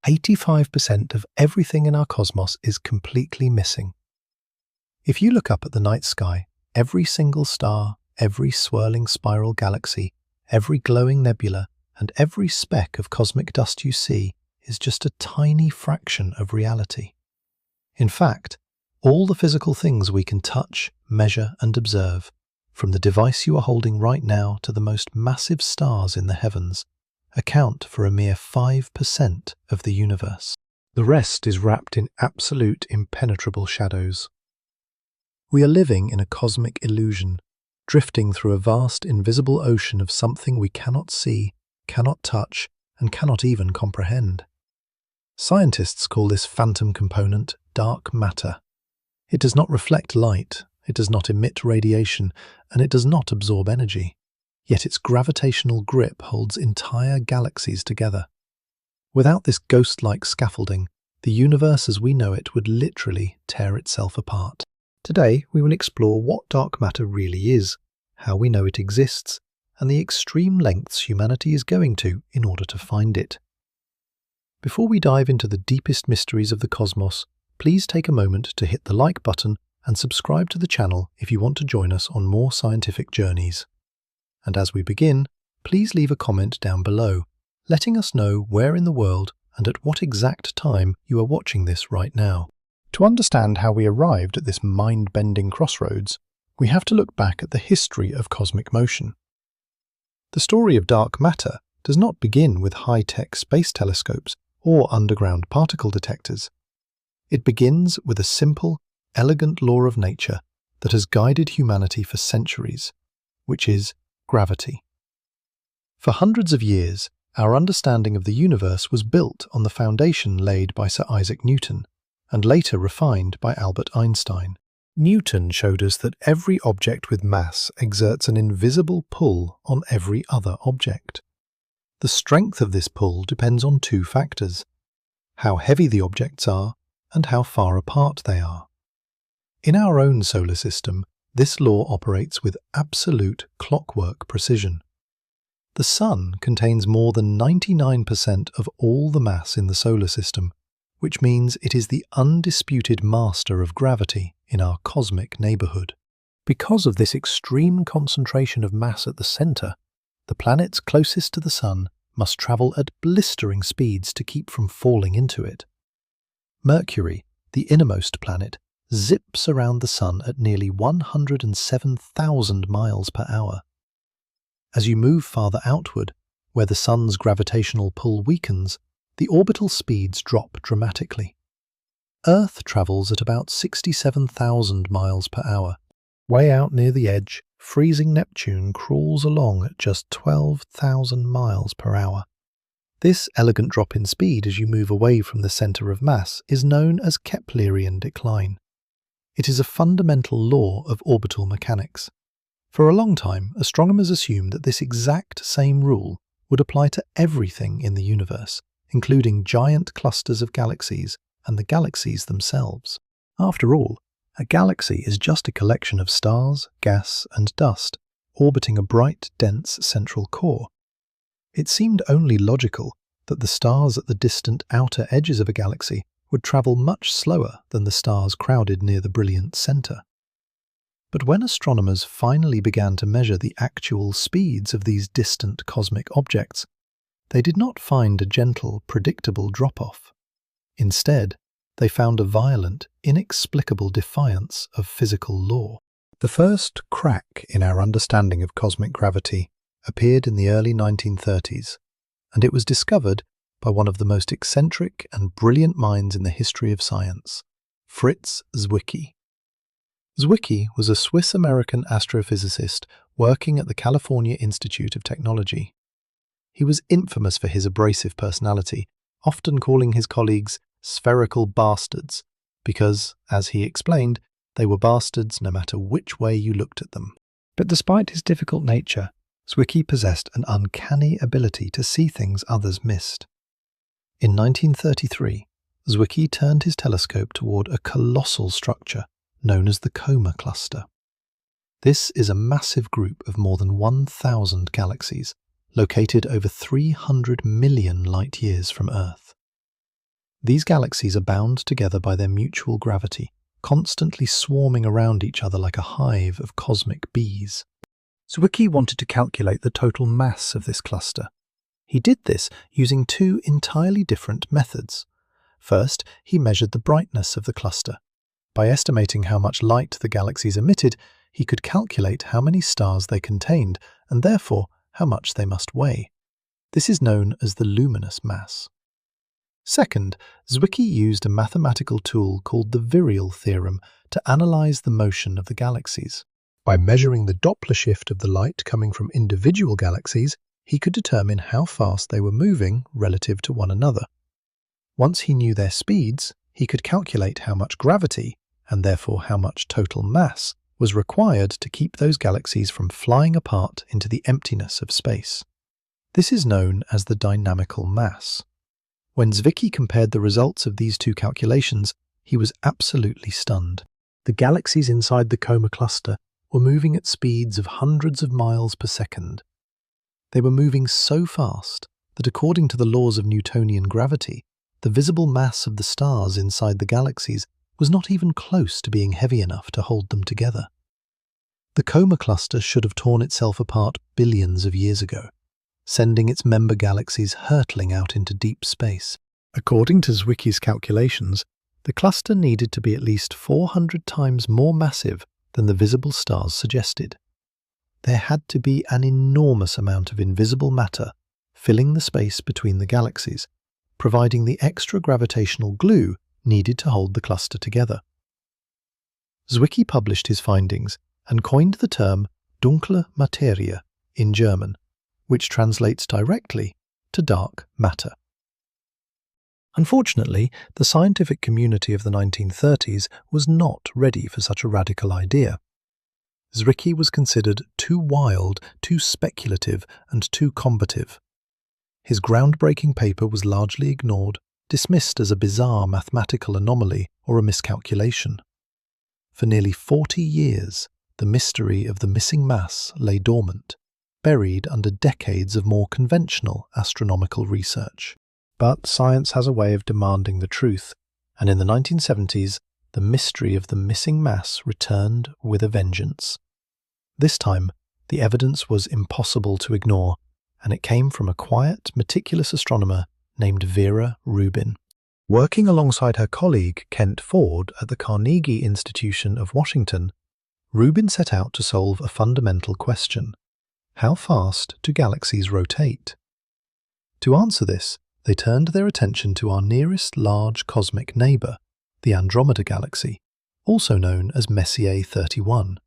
85% of everything in our cosmos is completely missing. If you look up at the night sky, every single star, every swirling spiral galaxy, every glowing nebula, and every speck of cosmic dust you see is just a tiny fraction of reality. In fact, all the physical things we can touch, measure, and observe, from the device you are holding right now to the most massive stars in the heavens, account for a mere 5% of the universe. The rest is wrapped in absolute impenetrable shadows. We are living in a cosmic illusion, drifting through a vast invisible ocean of something we cannot see, cannot touch, and cannot even comprehend. Scientists call this phantom component dark matter. It does not reflect light, it does not emit radiation, and it does not absorb energy. Yet its gravitational grip holds entire galaxies together. Without this ghost-like scaffolding, the universe as we know it would literally tear itself apart. Today, we will explore what dark matter really is, how we know it exists, and the extreme lengths humanity is going to in order to find it. Before we dive into the deepest mysteries of the cosmos, please take a moment to hit the like button and subscribe to the channel if you want to join us on more scientific journeys. And as we begin, please leave a comment down below, letting us know where in the world and at what exact time you are watching this right now. To understand how we arrived at this mind-bending crossroads, we have to look back at the history of cosmic motion. The story of dark matter does not begin with high-tech space telescopes or underground particle detectors. It begins with a simple, elegant law of nature that has guided humanity for centuries, which is gravity. For hundreds of years, our understanding of the universe was built on the foundation laid by Sir Isaac Newton, and later refined by Albert Einstein. Newton showed us that every object with mass exerts an invisible pull on every other object. The strength of this pull depends on two factors: how heavy the objects are and how far apart they are. In our own solar system, this law operates with absolute clockwork precision. The Sun contains more than 99% of all the mass in the solar system, which means it is the undisputed master of gravity in our cosmic neighborhood. Because of this extreme concentration of mass at the center, the planets closest to the Sun must travel at blistering speeds to keep from falling into it. Mercury, the innermost planet, zips around the Sun at nearly 107,000 miles per hour. As you move farther outward, where the Sun's gravitational pull weakens, the orbital speeds drop dramatically. Earth travels at about 67,000 miles per hour. Way out near the edge, freezing Neptune crawls along at just 12,000 miles per hour. This elegant drop in speed as you move away from the center of mass is known as Keplerian decline. It is a fundamental law of orbital mechanics. For a long time, astronomers assumed that this exact same rule would apply to everything in the universe, including giant clusters of galaxies and the galaxies themselves. After all, a galaxy is just a collection of stars, gas, and dust, orbiting a bright, dense central core. It seemed only logical that the stars at the distant outer edges of a galaxy would travel much slower than the stars crowded near the brilliant center. But when astronomers finally began to measure the actual speeds of these distant cosmic objects, they did not find a gentle, predictable drop-off. Instead, they found a violent, inexplicable defiance of physical law. The first crack in our understanding of cosmic gravity appeared in the early 1930s, and it was discovered by one of the most eccentric and brilliant minds in the history of science, Fritz Zwicky. Zwicky was a Swiss-American astrophysicist working at the California Institute of Technology. He was infamous for his abrasive personality, often calling his colleagues spherical bastards, because, as he explained, they were bastards no matter which way you looked at them. But despite his difficult nature, Zwicky possessed an uncanny ability to see things others missed. In 1933, Zwicky turned his telescope toward a colossal structure known as the Coma cluster. This is a massive group of more than 1,000 galaxies, located over 300 million light-years from Earth. These galaxies are bound together by their mutual gravity, constantly swarming around each other like a hive of cosmic bees. Zwicky wanted to calculate the total mass of this cluster. He did this using two entirely different methods. First, he measured the brightness of the cluster. By estimating how much light the galaxies emitted, he could calculate how many stars they contained, and therefore how much they must weigh. This is known as the luminous mass. Second, Zwicky used a mathematical tool called the virial theorem to analyze the motion of the galaxies. By measuring the Doppler shift of the light coming from individual galaxies, he could determine how fast they were moving relative to one another. Once he knew their speeds, he could calculate how much gravity, and therefore how much total mass, was required to keep those galaxies from flying apart into the emptiness of space. This is known as the dynamical mass. When Zwicky compared the results of these two calculations, he was absolutely stunned. The galaxies inside the Coma cluster were moving at speeds of hundreds of miles per second. They were moving so fast that, according to the laws of Newtonian gravity, the visible mass of the stars inside the galaxies was not even close to being heavy enough to hold them together. The Coma cluster should have torn itself apart billions of years ago, sending its member galaxies hurtling out into deep space. According to Zwicky's calculations, the cluster needed to be at least 400 times more massive than the visible stars suggested. There had to be an enormous amount of invisible matter filling the space between the galaxies, providing the extra gravitational glue needed to hold the cluster together. Zwicky published his findings and coined the term dunkle Materie in German, which translates directly to dark matter. Unfortunately, the scientific community of the 1930s was not ready for such a radical idea. Zwicky was considered too wild, too speculative, and too combative. His groundbreaking paper was largely ignored, dismissed as a bizarre mathematical anomaly or a miscalculation. For nearly 40 years, the mystery of the missing mass lay dormant, buried under decades of more conventional astronomical research. But science has a way of demanding the truth, and in the 1970s, the mystery of the missing mass returned with a vengeance. This time, the evidence was impossible to ignore, and it came from a quiet, meticulous astronomer named Vera Rubin. Working alongside her colleague Kent Ford at the Carnegie Institution of Washington, Rubin set out to solve a fundamental question: how fast do galaxies rotate? To answer this, they turned their attention to our nearest large cosmic neighbour, the Andromeda Galaxy, also known as Messier 31.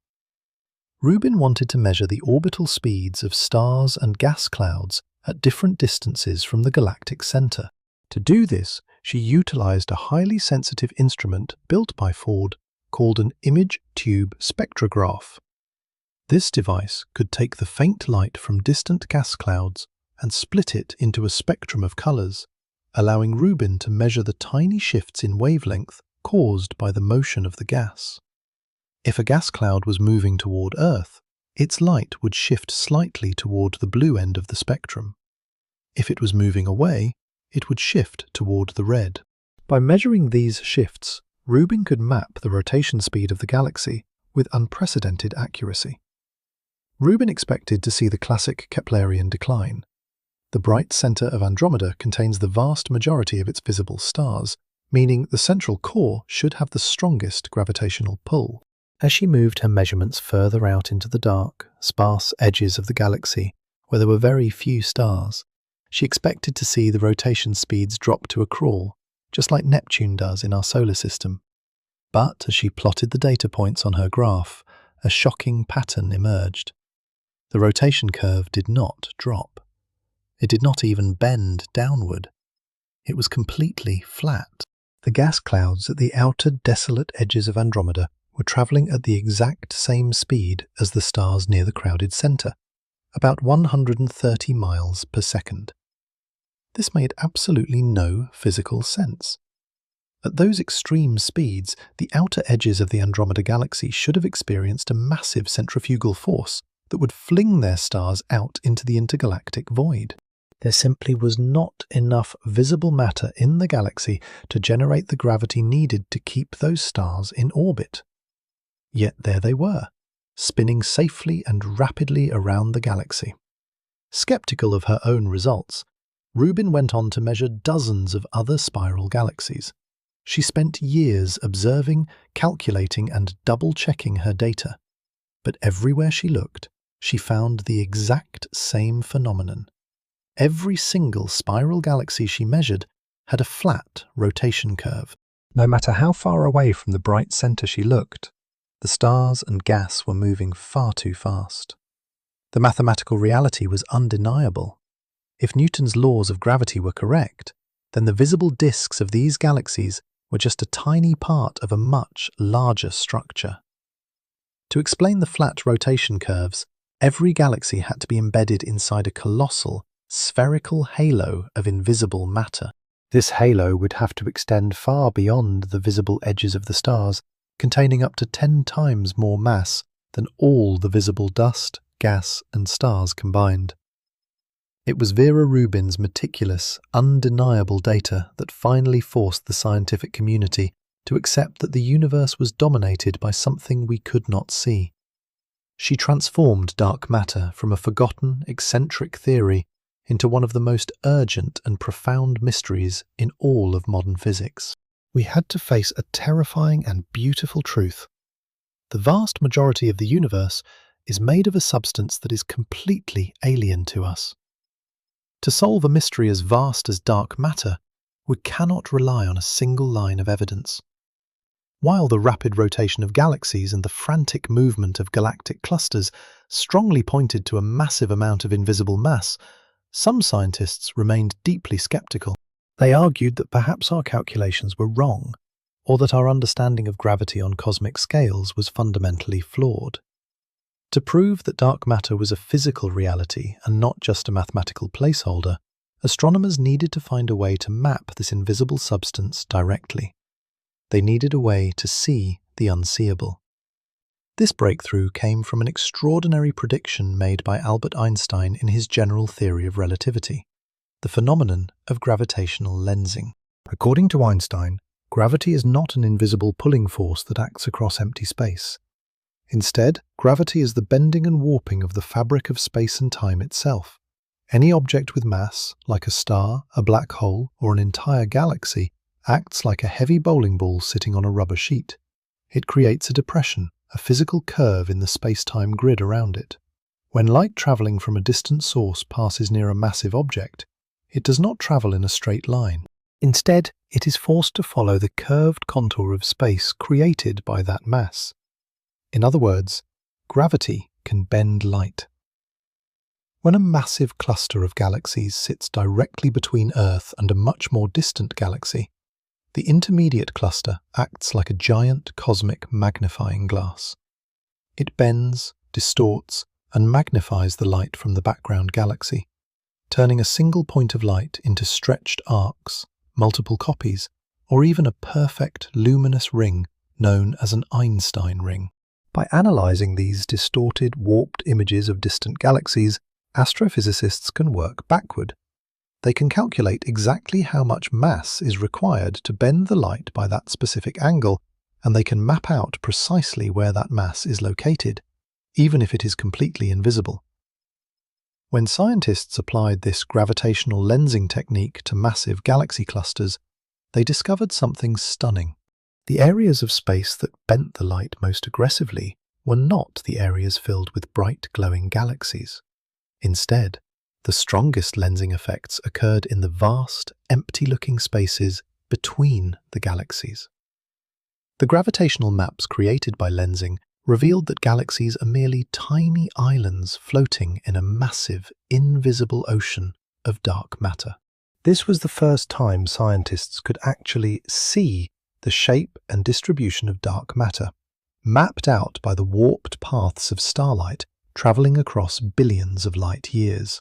Rubin wanted to measure the orbital speeds of stars and gas clouds at different distances from the galactic centre. To do this, she utilised a highly sensitive instrument built by Ford called an image tube spectrograph. This device could take the faint light from distant gas clouds and split it into a spectrum of colours, allowing Rubin to measure the tiny shifts in wavelength caused by the motion of the gas. If a gas cloud was moving toward Earth, its light would shift slightly toward the blue end of the spectrum. If it was moving away, it would shift toward the red. By measuring these shifts, Rubin could map the rotation speed of the galaxy with unprecedented accuracy. Rubin expected to see the classic Keplerian decline. The bright centre of Andromeda contains the vast majority of its visible stars, meaning the central core should have the strongest gravitational pull. As she moved her measurements further out into the dark, sparse edges of the galaxy, where there were very few stars, she expected to see the rotation speeds drop to a crawl, just like Neptune does in our solar system. But as she plotted the data points on her graph, a shocking pattern emerged. The rotation curve did not drop. It did not even bend downward. It was completely flat. The gas clouds at the outer desolate edges of Andromeda were travelling at the exact same speed as the stars near the crowded centre, about 130 miles per second. This made absolutely no physical sense. At those extreme speeds, the outer edges of the Andromeda Galaxy should have experienced a massive centrifugal force that would fling their stars out into the intergalactic void. There simply was not enough visible matter in the galaxy to generate the gravity needed to keep those stars in orbit. Yet there they were, spinning safely and rapidly around the galaxy. Skeptical of her own results, Rubin went on to measure dozens of other spiral galaxies. She spent years observing, calculating, and double-checking her data. But everywhere she looked, she found the exact same phenomenon. Every single spiral galaxy she measured had a flat rotation curve. No matter how far away from the bright center she looked, the stars and gas were moving far too fast. The mathematical reality was undeniable. If Newton's laws of gravity were correct, then the visible disks of these galaxies were just a tiny part of a much larger structure. To explain the flat rotation curves, every galaxy had to be embedded inside a colossal, spherical halo of invisible matter. This halo would have to extend far beyond the visible edges of the stars, containing up to 10 times more mass than all the visible dust, gas, and stars combined. It was Vera Rubin's meticulous, undeniable data that finally forced the scientific community to accept that the universe was dominated by something we could not see. She transformed dark matter from a forgotten, eccentric theory into one of the most urgent and profound mysteries in all of modern physics. We had to face a terrifying and beautiful truth. The vast majority of the universe is made of a substance that is completely alien to us. To solve a mystery as vast as dark matter, we cannot rely on a single line of evidence. While the rapid rotation of galaxies and the frantic movement of galactic clusters strongly pointed to a massive amount of invisible mass, some scientists remained deeply skeptical. They argued that perhaps our calculations were wrong, or that our understanding of gravity on cosmic scales was fundamentally flawed. To prove that dark matter was a physical reality and not just a mathematical placeholder, astronomers needed to find a way to map this invisible substance directly. They needed a way to see the unseeable. This breakthrough came from an extraordinary prediction made by Albert Einstein in his general theory of relativity, the phenomenon of gravitational lensing. According to Einstein, gravity is not an invisible pulling force that acts across empty space. Instead, gravity is the bending and warping of the fabric of space and time itself. Any object with mass, like a star, a black hole, or an entire galaxy, acts like a heavy bowling ball sitting on a rubber sheet. It creates a depression, a physical curve in the space-time grid around it. When light traveling from a distant source passes near a massive object, it does not travel in a straight line. Instead, it is forced to follow the curved contour of space created by that mass. In other words, gravity can bend light. When a massive cluster of galaxies sits directly between Earth and a much more distant galaxy, the intermediate cluster acts like a giant cosmic magnifying glass. It bends, distorts, and magnifies the light from the background galaxy, turning a single point of light into stretched arcs, multiple copies, or even a perfect luminous ring known as an Einstein ring. By analyzing these distorted, warped images of distant galaxies, astrophysicists can work backward. They can calculate exactly how much mass is required to bend the light by that specific angle, and they can map out precisely where that mass is located, even if it is completely invisible. When scientists applied this gravitational lensing technique to massive galaxy clusters, they discovered something stunning. The areas of space that bent the light most aggressively were not the areas filled with bright glowing galaxies. Instead, the strongest lensing effects occurred in the vast, empty-looking spaces between the galaxies. The gravitational maps created by lensing revealed that galaxies are merely tiny islands floating in a massive, invisible ocean of dark matter. This was the first time scientists could actually see the shape and distribution of dark matter, mapped out by the warped paths of starlight travelling across billions of light years.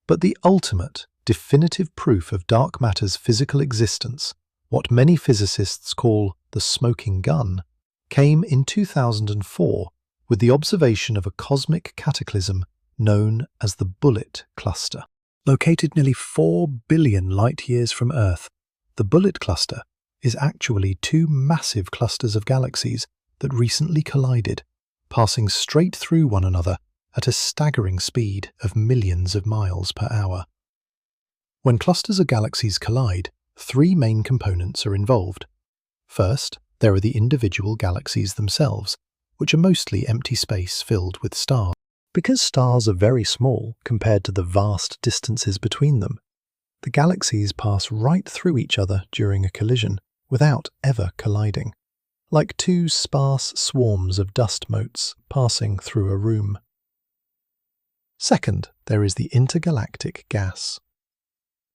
But the ultimate, definitive proof of dark matter's physical existence, what many physicists call the smoking gun, came in 2004 with the observation of a cosmic cataclysm known as the Bullet Cluster. Located nearly 4 billion light-years from Earth, the Bullet Cluster is actually two massive clusters of galaxies that recently collided, passing straight through one another at a staggering speed of millions of miles per hour. When clusters of galaxies collide, three main components are involved. First, there are the individual galaxies themselves, which are mostly empty space filled with stars. Because stars are very small compared to the vast distances between them, the galaxies pass right through each other during a collision without ever colliding, like two sparse swarms of dust motes passing through a room. Second, there is the intergalactic gas.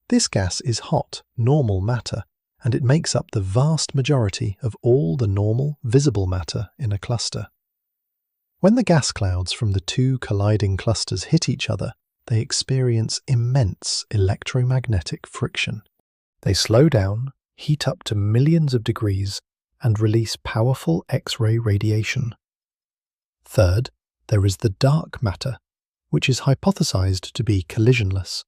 This gas is hot, normal matter, and it makes up the vast majority of all the normal, visible matter in a cluster. When the gas clouds from the two colliding clusters hit each other, they experience immense electromagnetic friction. They slow down, heat up to millions of degrees, and release powerful X-ray radiation. Third, there is the dark matter, which is hypothesized to be collisionless,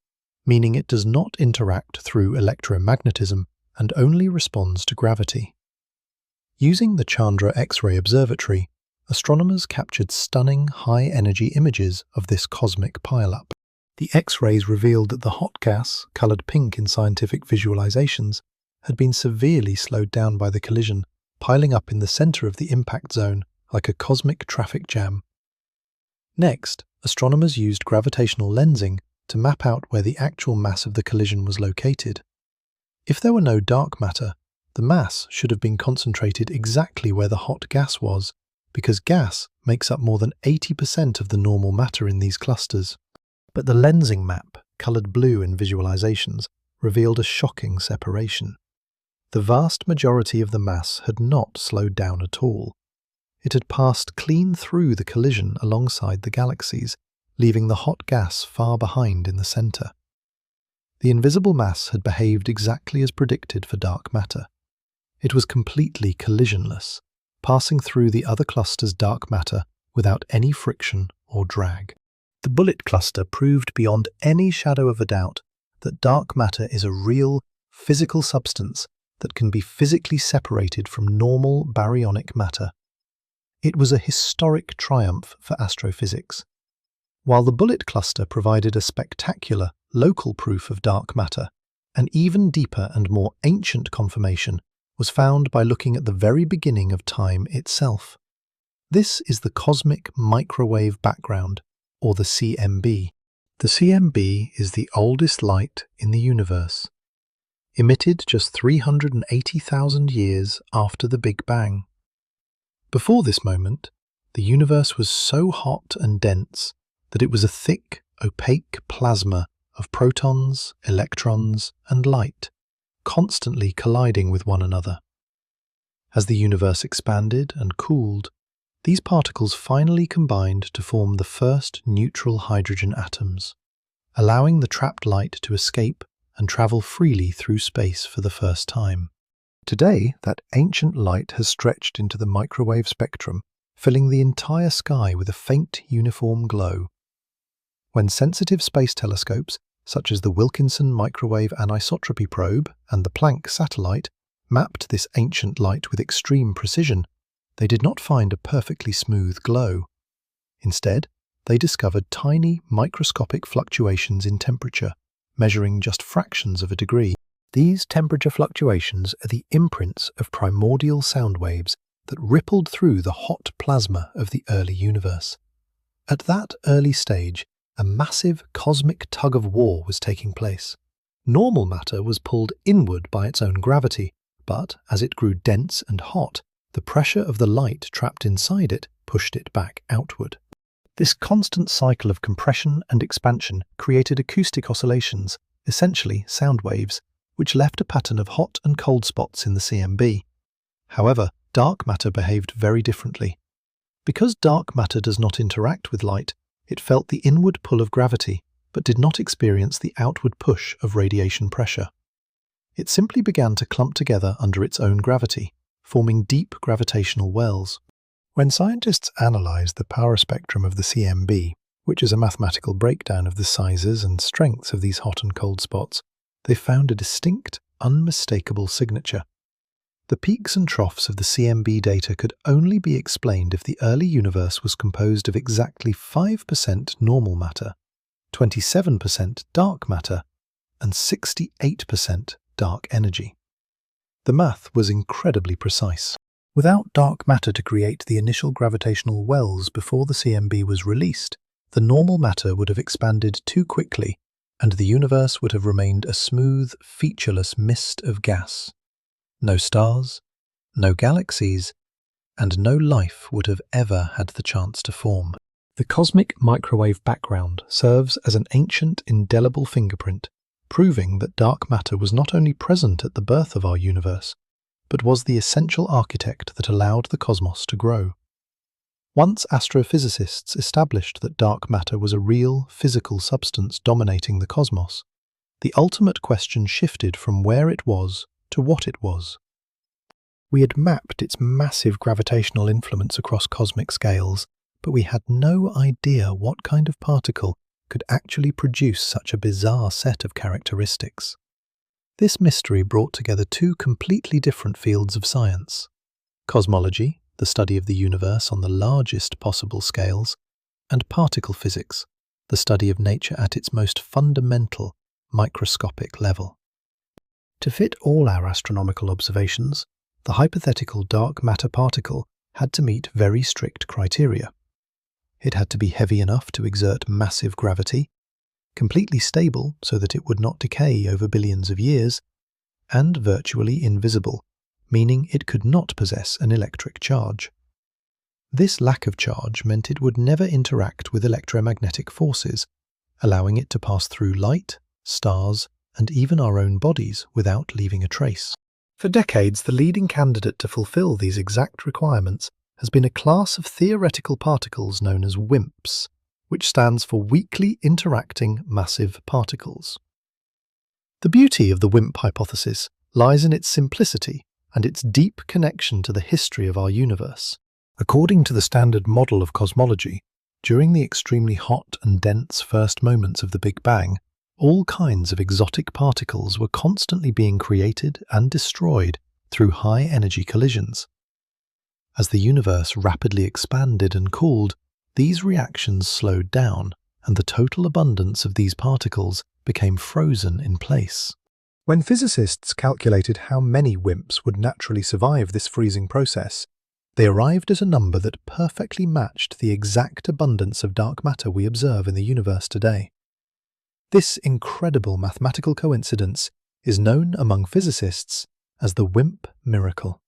meaning it does not interact through electromagnetism and only responds to gravity. Using the Chandra X-ray Observatory, astronomers captured stunning high-energy images of this cosmic pileup. The X-rays revealed that the hot gas, coloured pink in scientific visualizations, had been severely slowed down by the collision, piling up in the centre of the impact zone like a cosmic traffic jam. Next, astronomers used gravitational lensing to map out where the actual mass of the collision was located. If there were no dark matter, the mass should have been concentrated exactly where the hot gas was, because gas makes up more than 80% of the normal matter in these clusters. But the lensing map, coloured blue in visualizations, revealed a shocking separation. The vast majority of the mass had not slowed down at all. It had passed clean through the collision alongside the galaxies, leaving the hot gas far behind in the centre. The invisible mass had behaved exactly as predicted for dark matter. It was completely collisionless, passing through the other cluster's dark matter without any friction or drag. The Bullet Cluster proved beyond any shadow of a doubt that dark matter is a real, physical substance that can be physically separated from normal baryonic matter. It was a historic triumph for astrophysics. While the Bullet Cluster provided a spectacular, local proof of dark matter, an even deeper and more ancient confirmation was found by looking at the very beginning of time itself. This is the cosmic microwave background, or the CMB. The CMB is the oldest light in the universe, emitted just 380,000 years after the Big Bang. Before this moment, the universe was so hot and dense that it was a thick, opaque plasma of protons, electrons, and light, constantly colliding with one another. As the universe expanded and cooled, these particles finally combined to form the first neutral hydrogen atoms, allowing the trapped light to escape and travel freely through space for the first time. Today, that ancient light has stretched into the microwave spectrum, filling the entire sky with a faint, uniform glow. When sensitive space telescopes, such as the Wilkinson Microwave Anisotropy Probe and the Planck satellite, mapped this ancient light with extreme precision, they did not find a perfectly smooth glow. Instead, they discovered tiny, microscopic fluctuations in temperature, measuring just fractions of a degree. These temperature fluctuations are the imprints of primordial sound waves that rippled through the hot plasma of the early universe. At that early stage, a massive cosmic tug-of-war was taking place. Normal matter was pulled inward by its own gravity, but as it grew dense and hot, the pressure of the light trapped inside it pushed it back outward. This constant cycle of compression and expansion created acoustic oscillations, essentially sound waves, which left a pattern of hot and cold spots in the CMB. However, dark matter behaved very differently. Because dark matter does not interact with light, it felt the inward pull of gravity, but did not experience the outward push of radiation pressure. It simply began to clump together under its own gravity, forming deep gravitational wells. When scientists analyzed the power spectrum of the CMB, which is a mathematical breakdown of the sizes and strengths of these hot and cold spots, they found a distinct, unmistakable signature. The peaks and troughs of the CMB data could only be explained if the early universe was composed of exactly 5% normal matter, 27% dark matter, and 68% dark energy. The math was incredibly precise. Without dark matter to create the initial gravitational wells before the CMB was released, the normal matter would have expanded too quickly, and the universe would have remained a smooth, featureless mist of gas. No stars, no galaxies, and no life would have ever had the chance to form. The cosmic microwave background serves as an ancient, indelible fingerprint, proving that dark matter was not only present at the birth of our universe, but was the essential architect that allowed the cosmos to grow. Once astrophysicists established that dark matter was a real, physical substance dominating the cosmos, the ultimate question shifted from where it was to what it was. We had mapped its massive gravitational influence across cosmic scales, but we had no idea what kind of particle could actually produce such a bizarre set of characteristics. This mystery brought together two completely different fields of science: cosmology, the study of the universe on the largest possible scales, and particle physics, the study of nature at its most fundamental, microscopic level. To fit all our astronomical observations, the hypothetical dark matter particle had to meet very strict criteria. It had to be heavy enough to exert massive gravity, completely stable so that it would not decay over billions of years, and virtually invisible, meaning it could not possess an electric charge. This lack of charge meant it would never interact with electromagnetic forces, allowing it to pass through light, stars, and even our own bodies without leaving a trace. For decades, the leading candidate to fulfill these exact requirements has been a class of theoretical particles known as WIMPs, which stands for Weakly Interacting Massive Particles. The beauty of the WIMP hypothesis lies in its simplicity and its deep connection to the history of our universe. According to the standard model of cosmology, during the extremely hot and dense first moments of the Big Bang, all kinds of exotic particles were constantly being created and destroyed through high-energy collisions. As the universe rapidly expanded and cooled, these reactions slowed down, and the total abundance of these particles became frozen in place. When physicists calculated how many WIMPs would naturally survive this freezing process, they arrived at a number that perfectly matched the exact abundance of dark matter we observe in the universe today. This incredible mathematical coincidence is known among physicists as the WIMP miracle.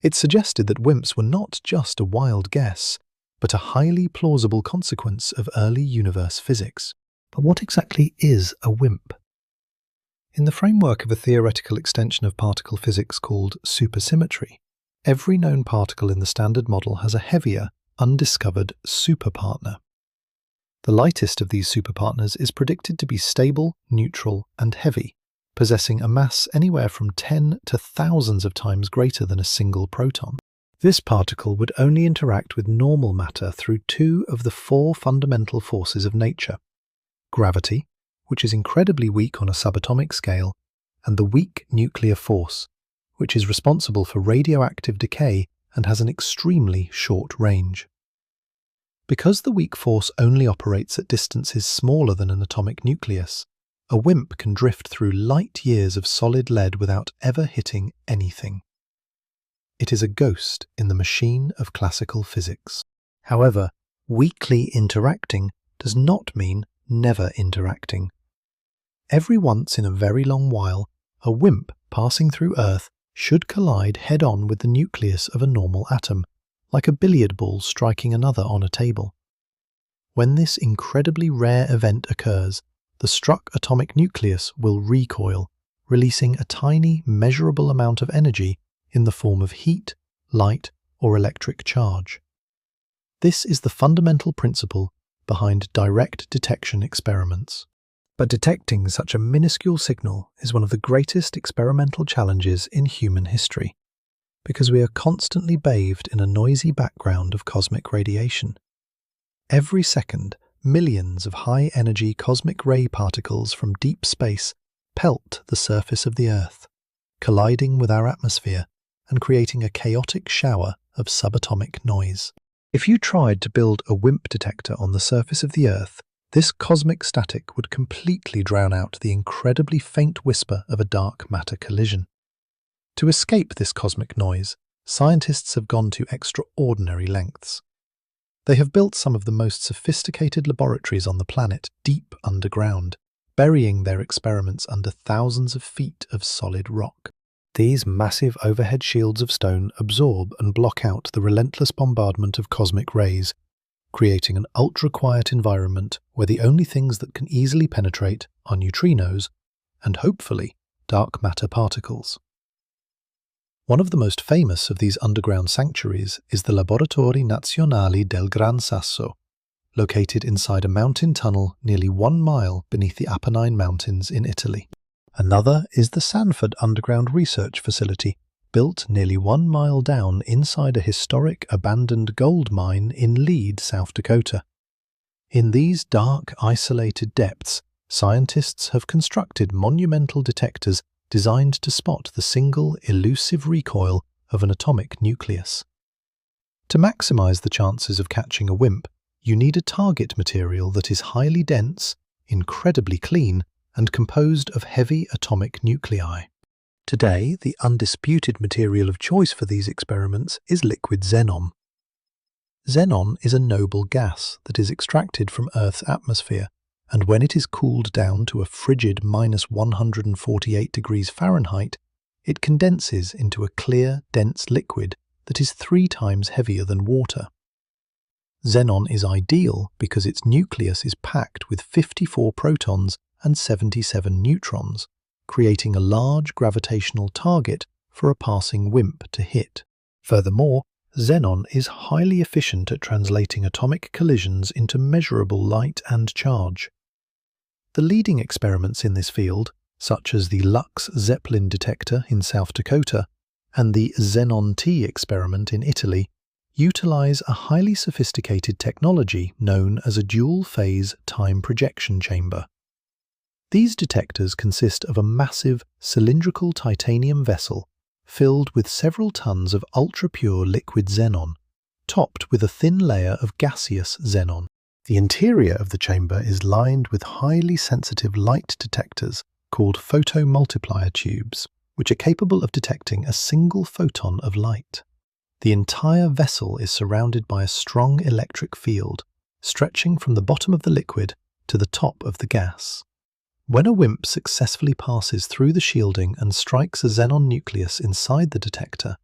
It suggested that WIMPs were not just a wild guess, but a highly plausible consequence of early universe physics. But what exactly is a WIMP? In the framework of a theoretical extension of particle physics called supersymmetry, every known particle in the standard model has a heavier, undiscovered superpartner. The lightest of these superpartners is predicted to be stable, neutral, and heavy, possessing a mass anywhere from 10 to thousands of times greater than a single proton. This particle would only interact with normal matter through two of the four fundamental forces of nature: gravity, which is incredibly weak on a subatomic scale, and the weak nuclear force, which is responsible for radioactive decay and has an extremely short range. Because the weak force only operates at distances smaller than an atomic nucleus, a WIMP can drift through light years of solid lead without ever hitting anything. It is a ghost in the machine of classical physics. However, weakly interacting does not mean never interacting. Every once in a very long while, a WIMP passing through Earth should collide head-on with the nucleus of a normal atom, like a billiard ball striking another on a table. When this incredibly rare event occurs, the struck atomic nucleus will recoil, releasing a tiny, measurable amount of energy in the form of heat, light, or electric charge. This is the fundamental principle behind direct detection experiments. But detecting such a minuscule signal is one of the greatest experimental challenges in human history, because we are constantly bathed in a noisy background of cosmic radiation. Every second, millions of high-energy cosmic ray particles from deep space pelt the surface of the Earth, colliding with our atmosphere and creating a chaotic shower of subatomic noise. If you tried to build a WIMP detector on the surface of the Earth, this cosmic static would completely drown out the incredibly faint whisper of a dark matter collision. To escape this cosmic noise, scientists have gone to extraordinary lengths. They have built some of the most sophisticated laboratories on the planet deep underground, burying their experiments under thousands of feet of solid rock. These massive overhead shields of stone absorb and block out the relentless bombardment of cosmic rays, creating an ultra-quiet environment where the only things that can easily penetrate are neutrinos and, hopefully, dark matter particles. One of the most famous of these underground sanctuaries is the Laboratori Nazionali del Gran Sasso, located inside a mountain tunnel nearly 1 mile beneath the Apennine Mountains in Italy. Another is the Sanford Underground Research Facility, built nearly 1 mile down inside a historic abandoned gold mine in Lead, South Dakota. In these dark, isolated depths, scientists have constructed monumental detectors designed to spot the single, elusive recoil of an atomic nucleus. To maximize the chances of catching a WIMP, you need a target material that is highly dense, incredibly clean, and composed of heavy atomic nuclei. Today, the undisputed material of choice for these experiments is liquid xenon. Xenon is a noble gas that is extracted from Earth's atmosphere, and when it is cooled down to a frigid -148 degrees Fahrenheit, it condenses into a clear, dense liquid that is 3 times heavier than water. Xenon is ideal because its nucleus is packed with 54 protons and 77 neutrons, creating a large gravitational target for a passing WIMP to hit. Furthermore, xenon is highly efficient at translating atomic collisions into measurable light and charge. The leading experiments in this field, such as the Lux Zeppelin detector in South Dakota and the Xenon-T experiment in Italy, utilize a highly sophisticated technology known as a dual-phase time projection chamber. These detectors consist of a massive cylindrical titanium vessel filled with several tons of ultra-pure liquid xenon, topped with a thin layer of gaseous xenon. The interior of the chamber is lined with highly sensitive light detectors called photomultiplier tubes, which are capable of detecting a single photon of light. The entire vessel is surrounded by a strong electric field, stretching from the bottom of the liquid to the top of the gas. When a WIMP successfully passes through the shielding and strikes a xenon nucleus inside the detector,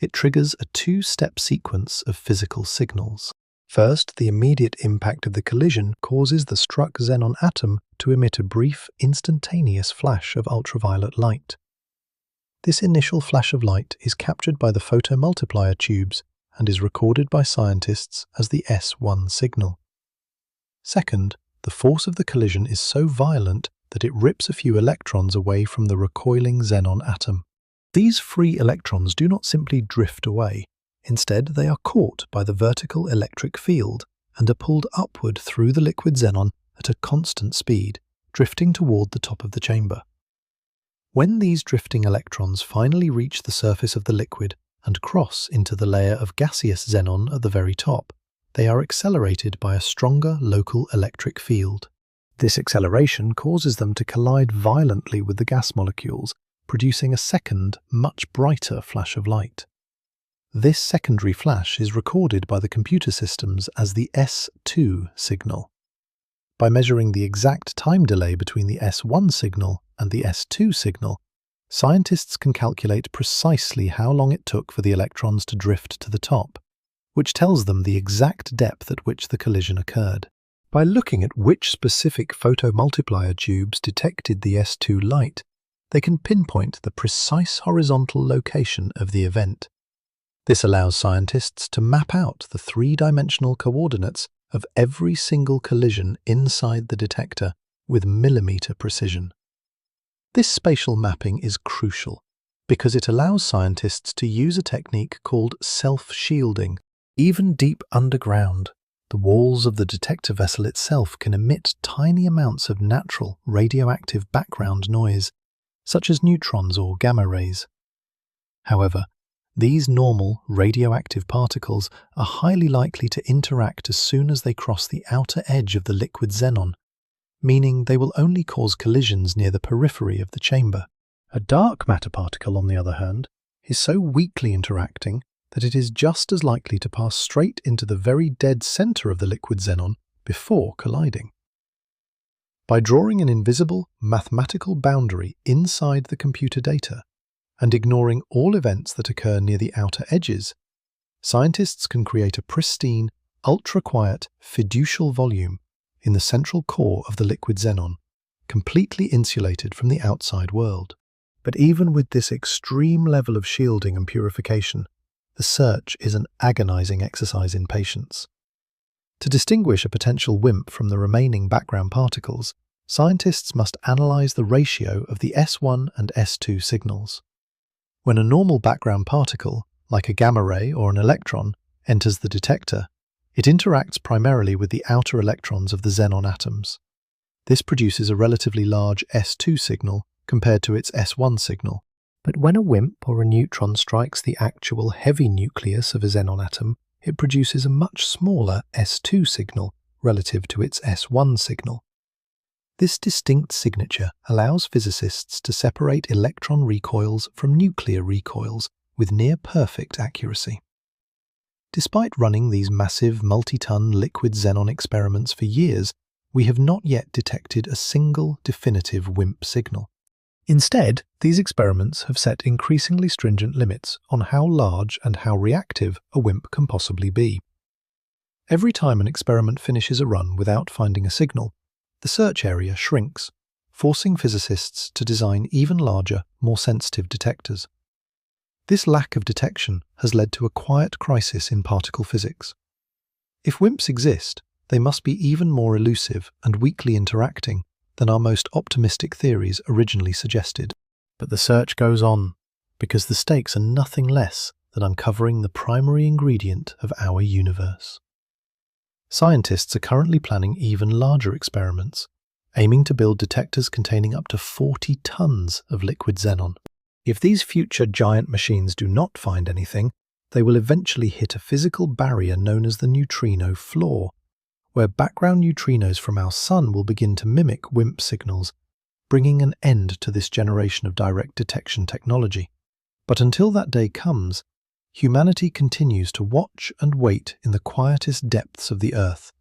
it triggers a 2-step sequence of physical signals. First, the immediate impact of the collision causes the struck xenon atom to emit a brief, instantaneous flash of ultraviolet light. This initial flash of light is captured by the photomultiplier tubes and is recorded by scientists as the S1 signal. Second, the force of the collision is so violent that it rips a few electrons away from the recoiling xenon atom. These free electrons do not simply drift away. Instead, they are caught by the vertical electric field and are pulled upward through the liquid xenon at a constant speed, drifting toward the top of the chamber. When these drifting electrons finally reach the surface of the liquid and cross into the layer of gaseous xenon at the very top, they are accelerated by a stronger local electric field. This acceleration causes them to collide violently with the gas molecules, producing a second, much brighter flash of light. This secondary flash is recorded by the computer systems as the S2 signal. By measuring the exact time delay between the S1 signal and the S2 signal, scientists can calculate precisely how long it took for the electrons to drift to the top, which tells them the exact depth at which the collision occurred. By looking at which specific photomultiplier tubes detected the S2 light, they can pinpoint the precise horizontal location of the event. This allows scientists to map out the 3-dimensional coordinates of every single collision inside the detector with millimeter precision. This spatial mapping is crucial because it allows scientists to use a technique called self-shielding, even deep underground, The walls of the detector vessel itself can emit tiny amounts of natural radioactive background noise, such as neutrons or gamma rays. However, these normal radioactive particles are highly likely to interact as soon as they cross the outer edge of the liquid xenon, meaning they will only cause collisions near the periphery of the chamber. A dark matter particle, on the other hand, is so weakly interacting that it is just as likely to pass straight into the very dead center of the liquid xenon before colliding. By drawing an invisible mathematical boundary inside the computer data and ignoring all events that occur near the outer edges, scientists can create a pristine, ultra-quiet fiducial volume in the central core of the liquid xenon, completely insulated from the outside world. But even with this extreme level of shielding and purification, the search is an agonizing exercise in patience. To distinguish a potential WIMP from the remaining background particles, scientists must analyze the ratio of the S1 and S2 signals. When a normal background particle, like a gamma ray or an electron, enters the detector, it interacts primarily with the outer electrons of the xenon atoms. This produces a relatively large S2 signal compared to its S1 signal. But when a WIMP or a neutron strikes the actual heavy nucleus of a xenon atom, it produces a much smaller S2 signal relative to its S1 signal. This distinct signature allows physicists to separate electron recoils from nuclear recoils with near-perfect accuracy. Despite running these massive multi-ton liquid xenon experiments for years, we have not yet detected a single definitive WIMP signal. Instead, these experiments have set increasingly stringent limits on how large and how reactive a WIMP can possibly be. Every time an experiment finishes a run without finding a signal, the search area shrinks, forcing physicists to design even larger, more sensitive detectors. This lack of detection has led to a quiet crisis in particle physics. If WIMPs exist, they must be even more elusive and weakly interacting than our most optimistic theories originally suggested. But the search goes on, because the stakes are nothing less than uncovering the primary ingredient of our universe. Scientists are currently planning even larger experiments, aiming to build detectors containing up to 40 tons of liquid xenon. If these future giant machines do not find anything, they will eventually hit a physical barrier known as the neutrino floor, where background neutrinos from our Sun will begin to mimic WIMP signals, bringing an end to this generation of direct detection technology. But until that day comes, humanity continues to watch and wait in the quietest depths of the Earth,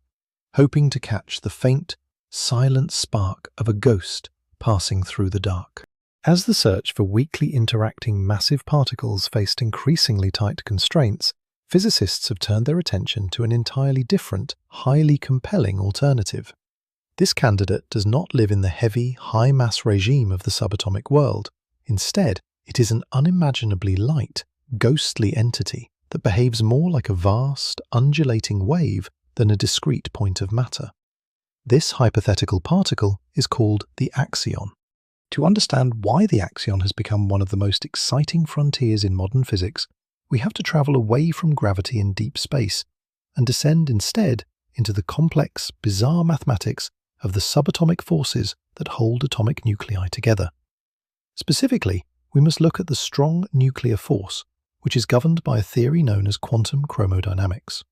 hoping to catch the faint, silent spark of a ghost passing through the dark. As the search for weakly interacting massive particles faced increasingly tight constraints, physicists have turned their attention to an entirely different, highly compelling alternative. This candidate does not live in the heavy, high-mass regime of the subatomic world. Instead, it is an unimaginably light, ghostly entity that behaves more like a vast, undulating wave than a discrete point of matter. This hypothetical particle is called the Axion. To understand why the Axion has become one of the most exciting frontiers in modern physics, we have to travel away from gravity in deep space and descend instead into the complex, bizarre mathematics of the subatomic forces that hold atomic nuclei together. Specifically, we must look at the strong nuclear force, which is governed by a theory known as quantum chromodynamics.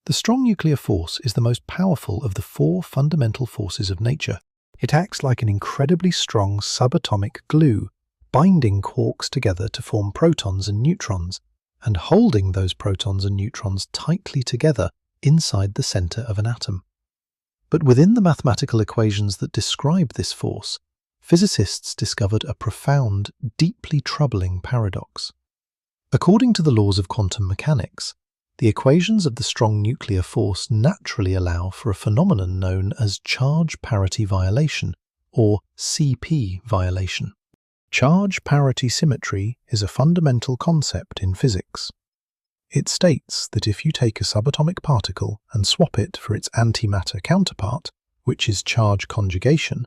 The strong nuclear force is the most powerful of the four fundamental forces of nature. It acts like an incredibly strong subatomic glue, binding quarks together to form protons and neutrons, and holding those protons and neutrons tightly together inside the center of an atom. But within the mathematical equations that describe this force, physicists discovered a profound, deeply troubling paradox. According to the laws of quantum mechanics, the equations of the strong nuclear force naturally allow for a phenomenon known as charge parity violation, or CP violation. Charge parity symmetry is a fundamental concept in physics. It states that if you take a subatomic particle and swap it for its antimatter counterpart, which is charge conjugation,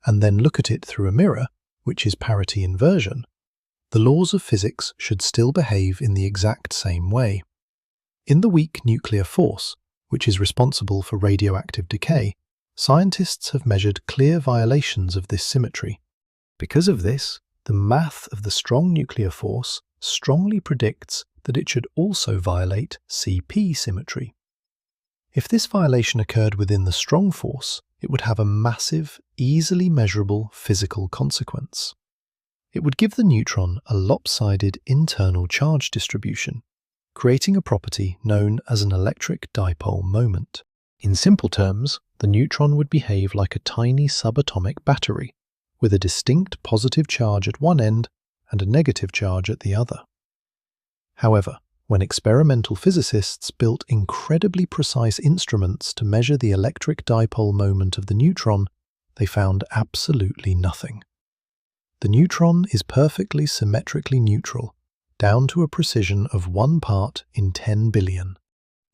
and then look at it through a mirror, which is parity inversion, the laws of physics should still behave in the exact same way. In the weak nuclear force, which is responsible for radioactive decay, scientists have measured clear violations of this symmetry. Because of this, the math of the strong nuclear force strongly predicts that it should also violate CP symmetry. If this violation occurred within the strong force, it would have a massive, easily measurable physical consequence. It would give the neutron a lopsided internal charge distribution, creating a property known as an electric dipole moment. In simple terms, the neutron would behave like a tiny subatomic battery, with a distinct positive charge at one end and a negative charge at the other. However, when experimental physicists built incredibly precise instruments to measure the electric dipole moment of the neutron, they found absolutely nothing. The neutron is perfectly symmetrically neutral, down to a precision of 1 part in 10 billion.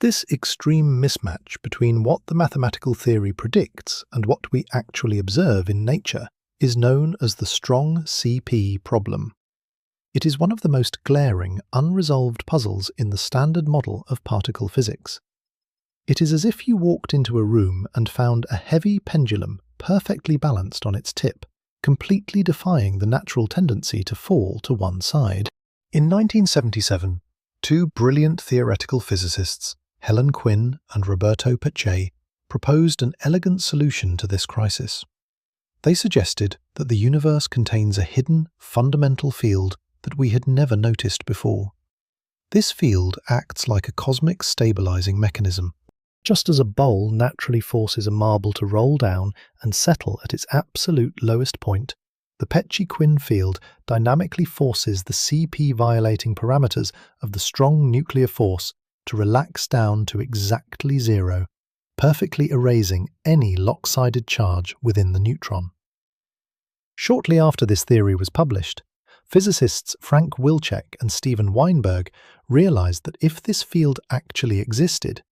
This extreme mismatch between what the mathematical theory predicts and what we actually observe in nature is known as the strong CP problem. It is one of the most glaring, unresolved puzzles in the standard model of particle physics. It is as if you walked into a room and found a heavy pendulum perfectly balanced on its tip, completely defying the natural tendency to fall to one side. In 1977, two brilliant theoretical physicists, Helen Quinn and Roberto Pache, proposed an elegant solution to this crisis. They suggested that the universe contains a hidden, fundamental field that we had never noticed before. This field acts like a cosmic stabilizing mechanism. Just as a bowl naturally forces a marble to roll down and settle at its absolute lowest point, the Pache-Quinn field dynamically forces the CP violating parameters of the strong nuclear force to relax down to exactly zero, perfectly erasing any lopsided charge within the neutron. Shortly after this theory was published, physicists Frank Wilczek and Steven Weinberg realized that if this field actually existed,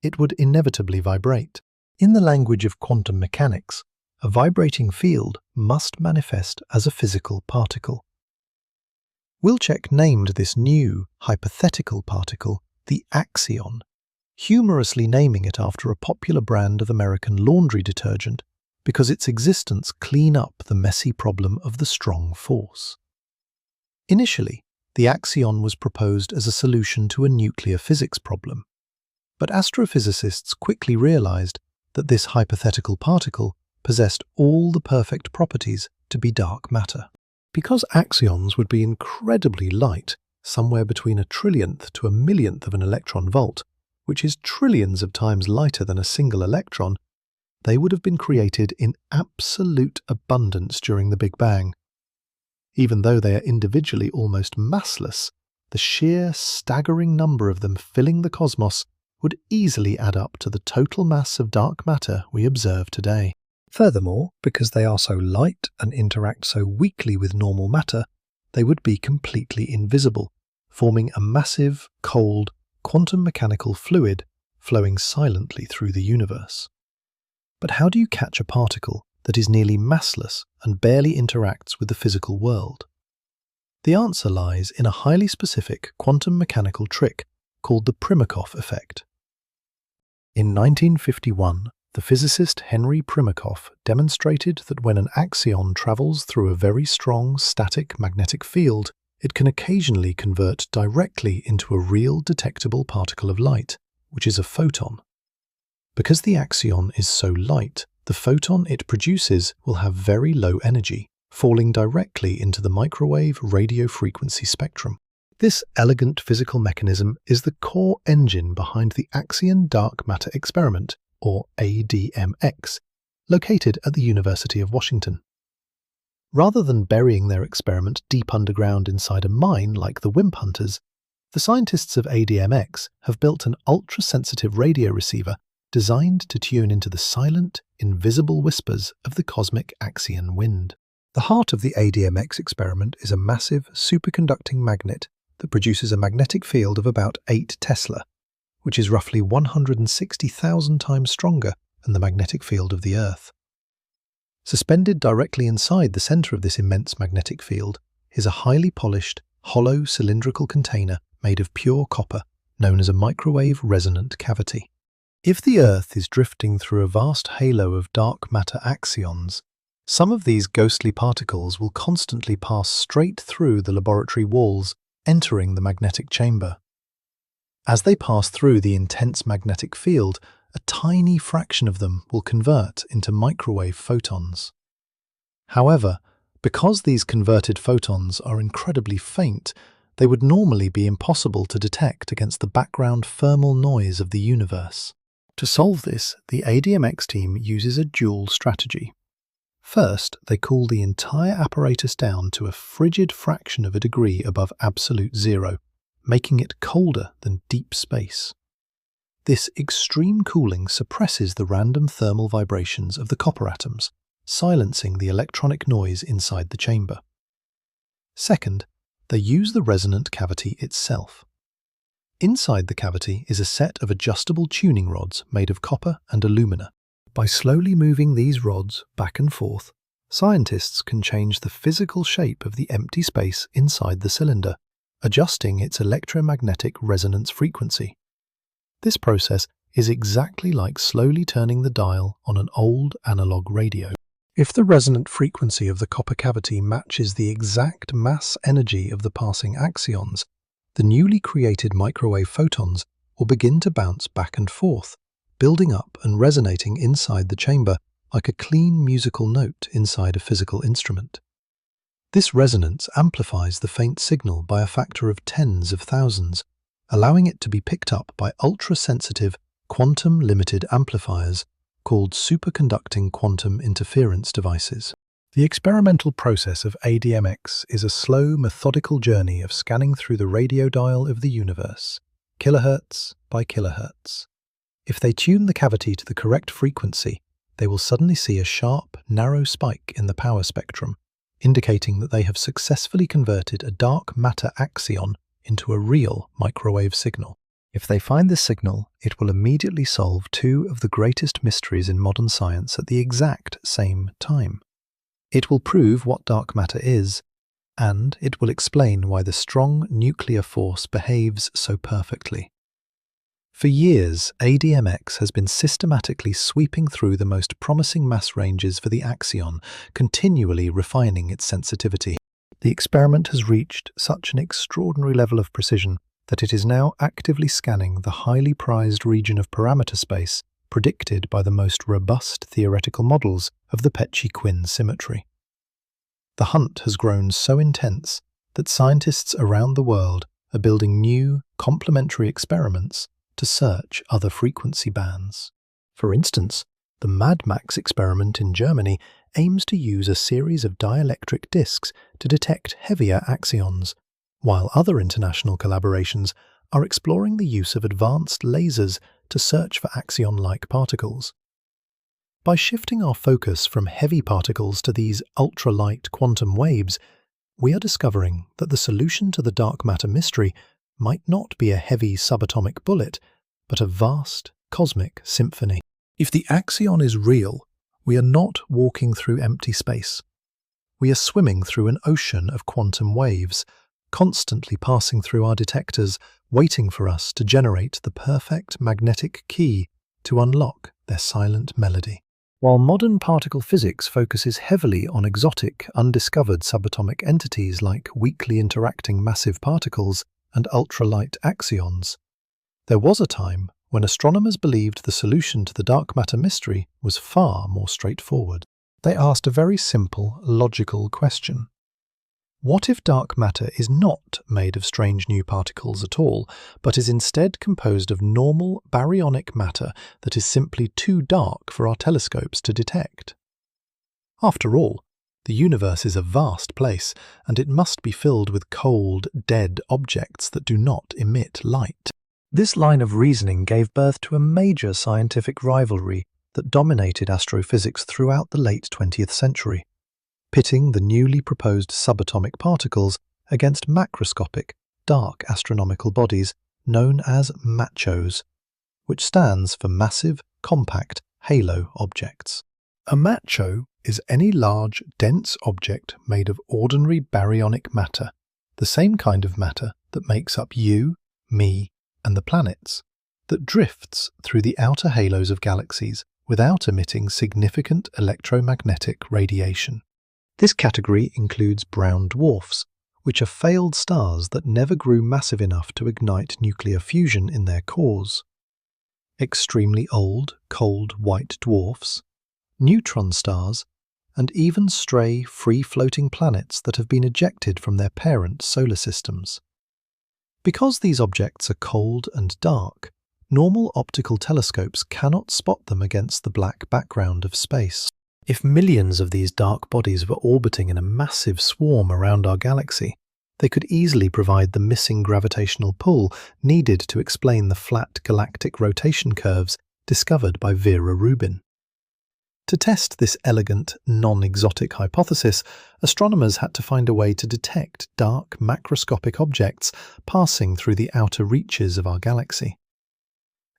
it would inevitably vibrate. In the language of quantum mechanics, a vibrating field must manifest as a physical particle. Wilczek named this new, hypothetical particle the Axion, humorously naming it after a popular brand of American laundry detergent because its existence clean up the messy problem of the strong force. Initially, the Axion was proposed as a solution to a nuclear physics problem, but astrophysicists quickly realized that this hypothetical particle possessed all the perfect properties to be dark matter. Because axions would be incredibly light, somewhere between a trillionth to a millionth of an electron volt, which is trillions of times lighter than a single electron, they would have been created in absolute abundance during the Big Bang. Even though they are individually almost massless, the sheer staggering number of them filling the cosmos would easily add up to the total mass of dark matter we observe today. Furthermore, because they are so light and interact so weakly with normal matter, they would be completely invisible, forming a massive, cold, quantum mechanical fluid flowing silently through the universe. But how do you catch a particle that is nearly massless and barely interacts with the physical world? The answer lies in a highly specific quantum mechanical trick called the Primakoff effect. In 1951, the physicist Henry Primakoff demonstrated that when an axion travels through a very strong static magnetic field, it can occasionally convert directly into a real detectable particle of light, which is a photon. Because the axion is so light, the photon it produces will have very low energy, falling directly into the microwave radio frequency spectrum. This elegant physical mechanism is the core engine behind the Axion Dark Matter Experiment, or ADMX, located at the University of Washington. Rather than burying their experiment deep underground inside a mine like the WIMP hunters, the scientists of ADMX have built an ultra-sensitive radio receiver designed to tune into the silent, invisible whispers of the cosmic Axion wind. The heart of the ADMX experiment is a massive, superconducting magnet that produces a magnetic field of about 8 Tesla, which is roughly 160,000 times stronger than the magnetic field of the Earth. Suspended directly inside the center of this immense magnetic field is a highly polished, hollow cylindrical container made of pure copper known as a microwave resonant cavity. If the Earth is drifting through a vast halo of dark matter axions, some of these ghostly particles will constantly pass straight through the laboratory walls, entering the magnetic chamber. As they pass through the intense magnetic field, a tiny fraction of them will convert into microwave photons. However, because these converted photons are incredibly faint, they would normally be impossible to detect against the background thermal noise of the universe. To solve this, the ADMX team uses a dual strategy. First, they cool the entire apparatus down to a frigid fraction of a degree above absolute zero, making it colder than deep space. This extreme cooling suppresses the random thermal vibrations of the copper atoms, silencing the electronic noise inside the chamber. Second, they use the resonant cavity itself. Inside the cavity is a set of adjustable tuning rods made of copper and alumina. By slowly moving these rods back and forth, scientists can change the physical shape of the empty space inside the cylinder, adjusting its electromagnetic resonance frequency. This process is exactly like slowly turning the dial on an old analog radio. If the resonant frequency of the copper cavity matches the exact mass energy of the passing axions, the newly created microwave photons will begin to bounce back and forth, building up and resonating inside the chamber like a clean musical note inside a physical instrument. This resonance amplifies the faint signal by a factor of tens of thousands, allowing it to be picked up by ultra-sensitive, quantum-limited amplifiers called superconducting quantum interference devices. The experimental process of ADMX is a slow, methodical journey of scanning through the radio dial of the universe, kilohertz by kilohertz. If they tune the cavity to the correct frequency, they will suddenly see a sharp, narrow spike in the power spectrum, indicating that they have successfully converted a dark matter axion into a real microwave signal. If they find this signal, it will immediately solve two of the greatest mysteries in modern science at the exact same time. It will prove what dark matter is, and it will explain why the strong nuclear force behaves so perfectly. For years, ADMX has been systematically sweeping through the most promising mass ranges for the axion, continually refining its sensitivity. The experiment has reached such an extraordinary level of precision that it is now actively scanning the highly prized region of parameter space predicted by the most robust theoretical models of the Pesce-Quinn symmetry. The hunt has grown so intense that scientists around the world are building new, complementary experiments to search other frequency bands. For instance, the MADMAX experiment in Germany aims to use a series of dielectric disks to detect heavier axions, while other international collaborations are exploring the use of advanced lasers to search for axion-like particles. By shifting our focus from heavy particles to these ultralight quantum waves, we are discovering that the solution to the dark matter mystery might not be a heavy subatomic bullet, but a vast cosmic symphony. If the axion is real, we are not walking through empty space. We are swimming through an ocean of quantum waves, constantly passing through our detectors, waiting for us to generate the perfect magnetic key to unlock their silent melody. While modern particle physics focuses heavily on exotic, undiscovered subatomic entities like weakly interacting massive particles and ultralight axions, there was a time when astronomers believed the solution to the dark matter mystery was far more straightforward. They asked a very simple, logical question. What if dark matter is not made of strange new particles at all, but is instead composed of normal baryonic matter that is simply too dark for our telescopes to detect? After all, the universe is a vast place, and it must be filled with cold, dead objects that do not emit light. This line of reasoning gave birth to a major scientific rivalry that dominated astrophysics throughout the late 20th century, pitting the newly proposed subatomic particles against macroscopic, dark astronomical bodies known as MACHOs, which stands for Massive Compact Halo Objects. A MACHO is any large, dense object made of ordinary baryonic matter, the same kind of matter that makes up you, me, and the planets. that drifts through the outer halos of galaxies without emitting significant electromagnetic radiation. This category includes brown dwarfs, which are failed stars that never grew massive enough to ignite nuclear fusion in their cores. Extremely old, cold white dwarfs, neutron stars, and even stray, free-floating planets that have been ejected from their parent solar systems. Because these objects are cold and dark, normal optical telescopes cannot spot them against the black background of space. If millions of these dark bodies were orbiting in a massive swarm around our galaxy, they could easily provide the missing gravitational pull needed to explain the flat galactic rotation curves discovered by Vera Rubin. To test this elegant, non-exotic hypothesis, astronomers had to find a way to detect dark macroscopic objects passing through the outer reaches of our galaxy.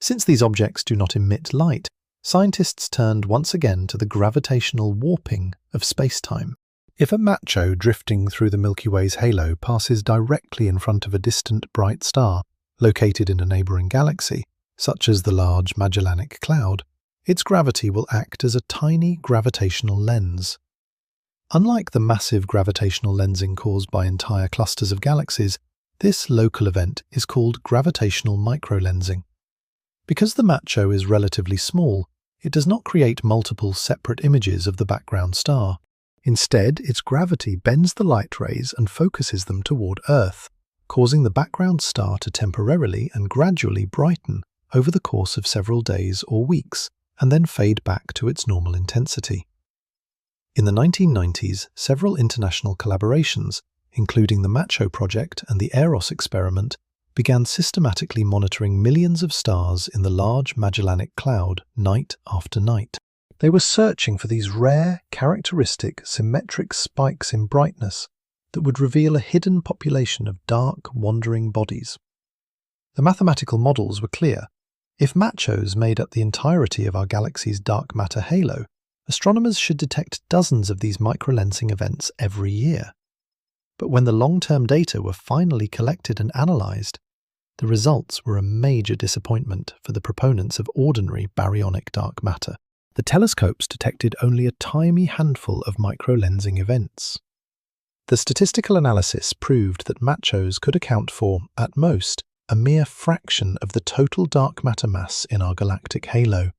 Since these objects do not emit light, scientists turned once again to the gravitational warping of space-time. If a MACHO drifting through the Milky Way's halo passes directly in front of a distant bright star located in a neighbouring galaxy, such as the Large Magellanic Cloud, its gravity will act as a tiny gravitational lens. Unlike the massive gravitational lensing caused by entire clusters of galaxies, this local event is called gravitational microlensing. Because the MACHO is relatively small, it does not create multiple separate images of the background star. Instead, its gravity bends the light rays and focuses them toward Earth, causing the background star to temporarily and gradually brighten over the course of several days or weeks, and then fade back to its normal intensity. In the 1990s, several international collaborations, including the MACHO project and the EROS experiment, began systematically monitoring millions of stars in the Large Magellanic Cloud night after night. They were searching for these rare, characteristic, symmetric spikes in brightness that would reveal a hidden population of dark, wandering bodies. The mathematical models were clear. If MACHOs made up the entirety of our galaxy's dark matter halo, astronomers should detect dozens of these microlensing events every year. But when the long-term data were finally collected and analysed, the results were a major disappointment for the proponents of ordinary baryonic dark matter. The telescopes detected only a tiny handful of microlensing events. The statistical analysis proved that MACHOs could account for, at most, a mere fraction of the total dark matter mass in our galactic halo.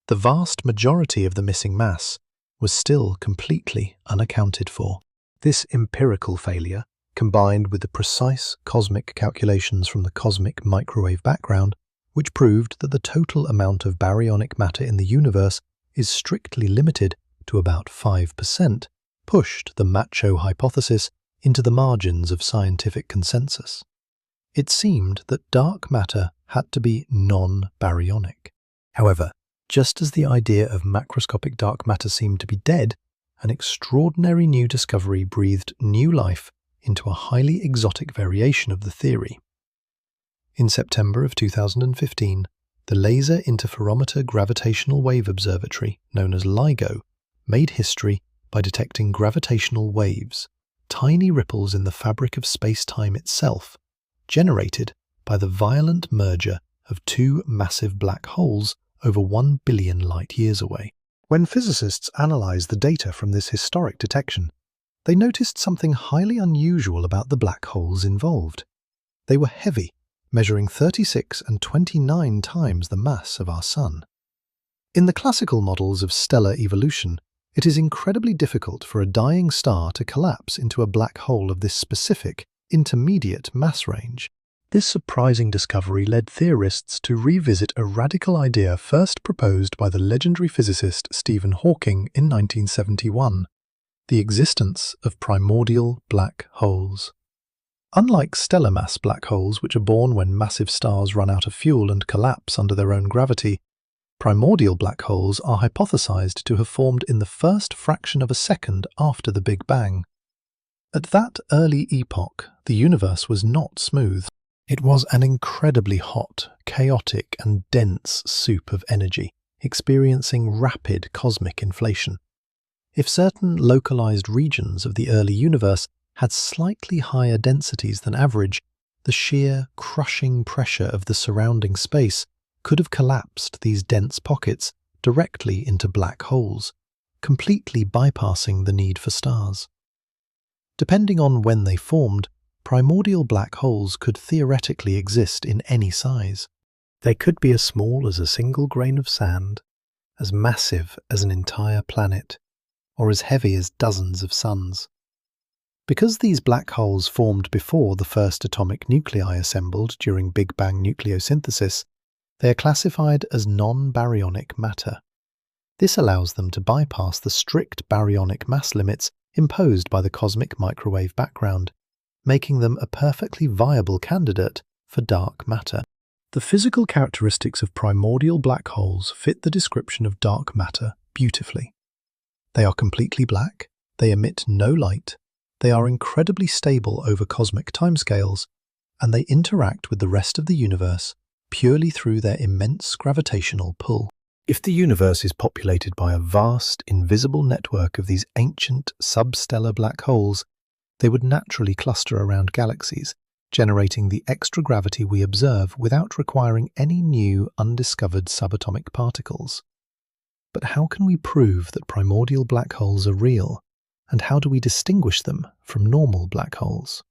The vast majority of the missing mass was still completely unaccounted for. This empirical failure, combined with the precise cosmic calculations from the cosmic microwave background, which proved that the total amount of baryonic matter in the universe is strictly limited to about 5%, pushed the MACHO hypothesis into the margins of scientific consensus. It seemed that dark matter had to be non-baryonic. However, just as the idea of macroscopic dark matter seemed to be dead, an extraordinary new discovery breathed new life into a highly exotic variation of the theory. In September of 2015, the Laser Interferometer Gravitational Wave Observatory, known as LIGO, made history by detecting gravitational waves, tiny ripples in the fabric of space-time itself, generated by the violent merger of two massive black holes over 1 billion light-years away. When physicists analysed the data from this historic detection, they noticed something highly unusual about the black holes involved. They were heavy, measuring 36 and 29 times the mass of our Sun. In the classical models of stellar evolution, it is incredibly difficult for a dying star to collapse into a black hole of this specific, intermediate mass range. This surprising discovery led theorists to revisit a radical idea first proposed by the legendary physicist Stephen Hawking in 1971, the existence of primordial black holes. Unlike stellar mass black holes, which are born when massive stars run out of fuel and collapse under their own gravity, primordial black holes are hypothesized to have formed in the first fraction of a second after the Big Bang. At that early epoch, the universe was not smooth. It was an incredibly hot, chaotic, and dense soup of energy, experiencing rapid cosmic inflation. If certain localized regions of the early universe had slightly higher densities than average, The sheer, crushing pressure of the surrounding space could have collapsed these dense pockets directly into black holes, completely bypassing the need for stars. Depending on when they formed, primordial black holes could theoretically exist in any size. They could be as small as a single grain of sand, as massive as an entire planet, or as heavy as dozens of suns. Because these black holes formed before the first atomic nuclei assembled during Big Bang nucleosynthesis, they are classified as non-baryonic matter. This allows them to bypass the strict baryonic mass limits imposed by the cosmic microwave background, making them a perfectly viable candidate for dark matter. The physical characteristics of primordial black holes fit the description of dark matter beautifully. They are completely black, they emit no light, they are incredibly stable over cosmic timescales, and they interact with the rest of the universe purely through their immense gravitational pull. If the universe is populated by a vast, invisible network of these ancient, substellar black holes, they would naturally cluster around galaxies, generating the extra gravity we observe without requiring any new, undiscovered subatomic particles. But how can we prove that primordial black holes are real, and how do we distinguish them from normal black holes?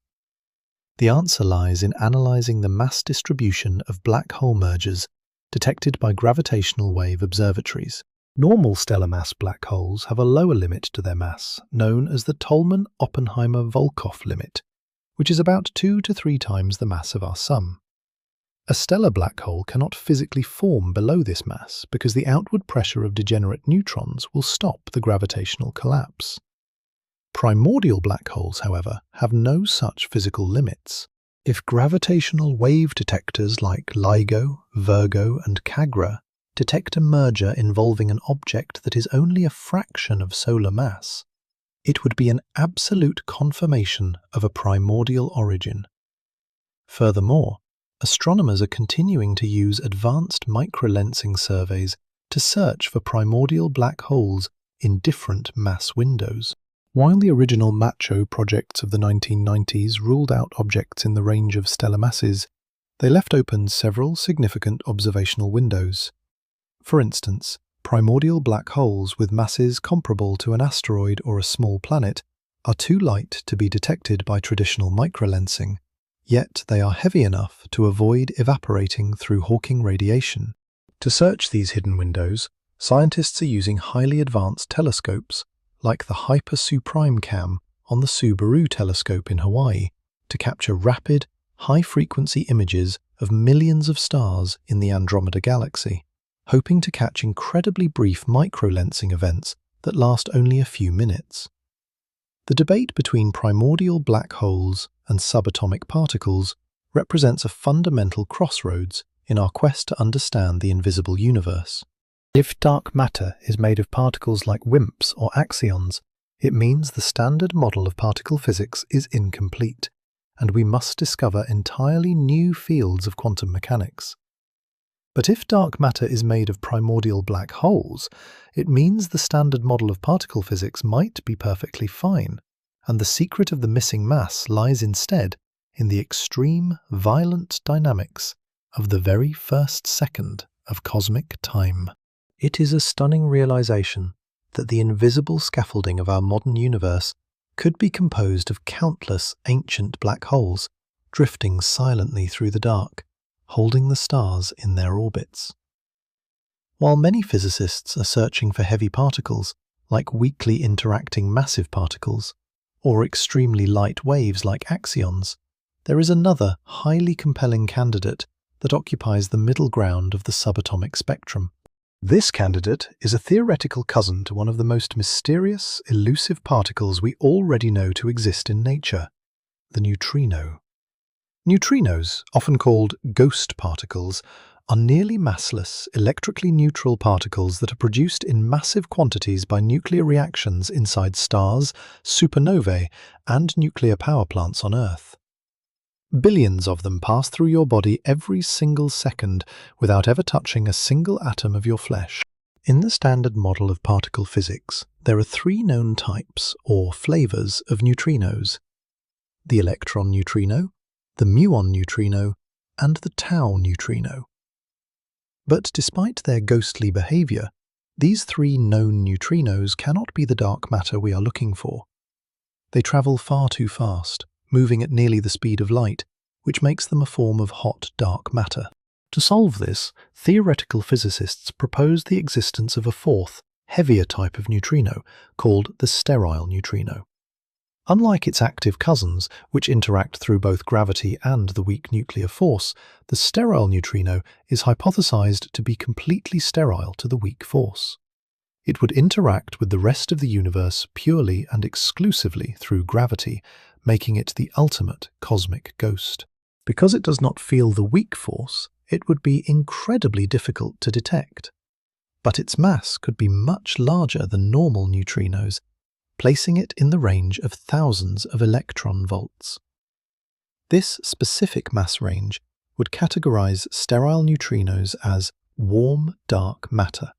The answer lies in analyzing the mass distribution of black hole mergers detected by gravitational wave observatories. Normal stellar mass black holes have a lower limit to their mass, known as the Tolman-Oppenheimer-Volkoff limit, which is about 2 to 3 times the mass of our Sun. A stellar black hole cannot physically form below this mass because the outward pressure of degenerate neutrons will stop the gravitational collapse. Primordial black holes, however, have no such physical limits. If gravitational wave detectors like LIGO, Virgo, and CAGRA detect a merger involving an object that is only a fraction of solar mass, it would be an absolute confirmation of a primordial origin. Furthermore, astronomers are continuing to use advanced microlensing surveys to search for primordial black holes in different mass windows. While the original MACHO projects of the 1990s ruled out objects in the range of stellar masses, they left open several significant observational windows. For instance, primordial black holes with masses comparable to an asteroid or a small planet are too light to be detected by traditional microlensing, yet they are heavy enough to avoid evaporating through Hawking radiation. To search these hidden windows, scientists are using highly advanced telescopes like the Hyper Suprime Cam on the Subaru telescope in Hawaii to capture rapid, high-frequency images of millions of stars in the Andromeda galaxy, hoping to catch incredibly brief microlensing events that last only a few minutes. The debate between primordial black holes and subatomic particles represents a fundamental crossroads in our quest to understand the invisible universe. If dark matter is made of particles like WIMPs or Axions, it means the standard model of particle physics is incomplete, and we must discover entirely new fields of quantum mechanics. But if dark matter is made of primordial black holes, it means the standard model of particle physics might be perfectly fine, and the secret of the missing mass lies instead in the extreme, violent dynamics of the very first second of cosmic time. It is a stunning realization that the invisible scaffolding of our modern universe could be composed of countless ancient black holes drifting silently through the dark, holding the stars in their orbits. While many physicists are searching for heavy particles, like weakly interacting massive particles, or extremely light waves like axions, there is another highly compelling candidate that occupies the middle ground of the subatomic spectrum. This candidate is a theoretical cousin to one of the most mysterious, elusive particles we already know to exist in nature, the neutrino. Neutrinos, often called ghost particles, are nearly massless, electrically neutral particles that are produced in massive quantities by nuclear reactions inside stars, supernovae, and nuclear power plants on Earth. Billions of them pass through your body every single second without ever touching a single atom of your flesh. In the standard model of particle physics, there are 3 known types, or flavors, of neutrinos: the electron neutrino, the muon neutrino, and the tau neutrino. But despite their ghostly behavior, these three known neutrinos cannot be the dark matter we are looking for. They travel far too fast, moving at nearly the speed of light, which makes them a form of hot dark matter. To solve this, theoretical physicists propose the existence of a fourth, heavier type of neutrino, called the sterile neutrino. Unlike its active cousins, which interact through both gravity and the weak nuclear force, the sterile neutrino is hypothesized to be completely sterile to the weak force. It would interact with the rest of the universe purely and exclusively through gravity, making it the ultimate cosmic ghost. Because it does not feel the weak force, it would be incredibly difficult to detect. But its mass could be much larger than normal neutrinos, placing it in the range of thousands of electron volts. This specific mass range would categorize sterile neutrinos as warm dark matter,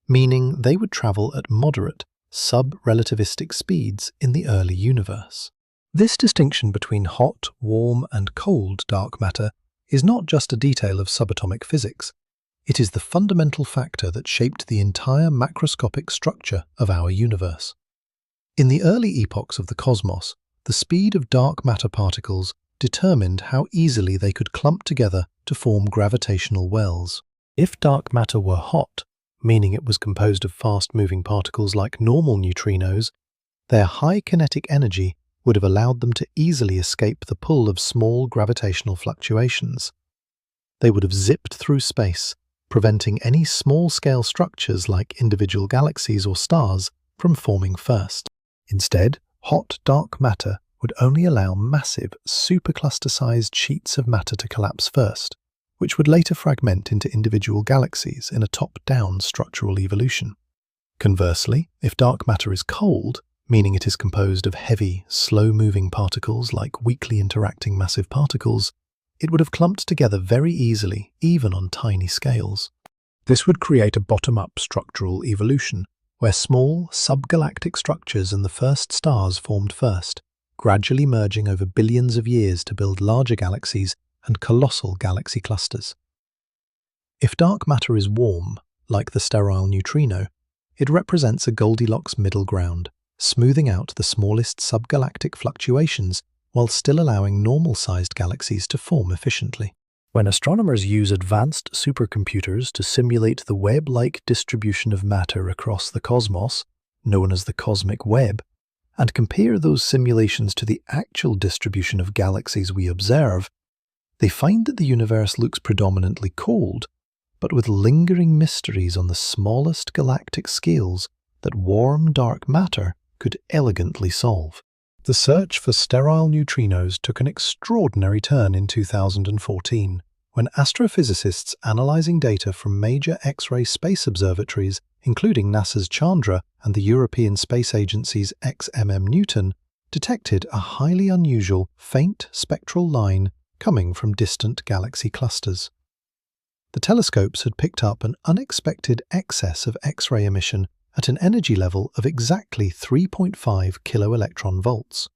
meaning they would travel at moderate, sub-relativistic speeds in the early universe. This distinction between hot, warm, and cold dark matter is not just a detail of subatomic physics. It is the fundamental factor that shaped the entire macroscopic structure of our universe. In the early epochs of the cosmos, the speed of dark matter particles determined how easily they could clump together to form gravitational wells. If dark matter were hot, meaning it was composed of fast-moving particles like normal neutrinos, their high kinetic energy would have allowed them to easily escape the pull of small gravitational fluctuations. They would have zipped through space, preventing any small-scale structures like individual galaxies or stars from forming first. Instead, hot dark matter would only allow massive, supercluster-sized sheets of matter to collapse first, which would later fragment into individual galaxies in a top-down structural evolution. Conversely, if dark matter is cold, meaning it is composed of heavy, slow-moving particles like weakly interacting massive particles, it would have clumped together very easily, even on tiny scales. This would create a bottom-up structural evolution, where small, subgalactic structures and the first stars formed first, gradually merging over billions of years to build larger galaxies and colossal galaxy clusters. If dark matter is warm, like the sterile neutrino, it represents a Goldilocks middle ground, smoothing out the smallest subgalactic fluctuations while still allowing normal-sized galaxies to form efficiently. When astronomers use advanced supercomputers to simulate the web-like distribution of matter across the cosmos, known as the cosmic web, and compare those simulations to the actual distribution of galaxies we observe, they find that the universe looks predominantly cold, but with lingering mysteries on the smallest galactic scales that warm dark matter could elegantly solve. The search for sterile neutrinos took an extraordinary turn in 2014, when astrophysicists analyzing data from major X-ray space observatories, including NASA's Chandra and the European Space Agency's XMM Newton, detected a highly unusual, faint spectral line coming from distant galaxy clusters. The telescopes had picked up an unexpected excess of X-ray emission at an energy level of exactly 3.5 kiloelectron volts.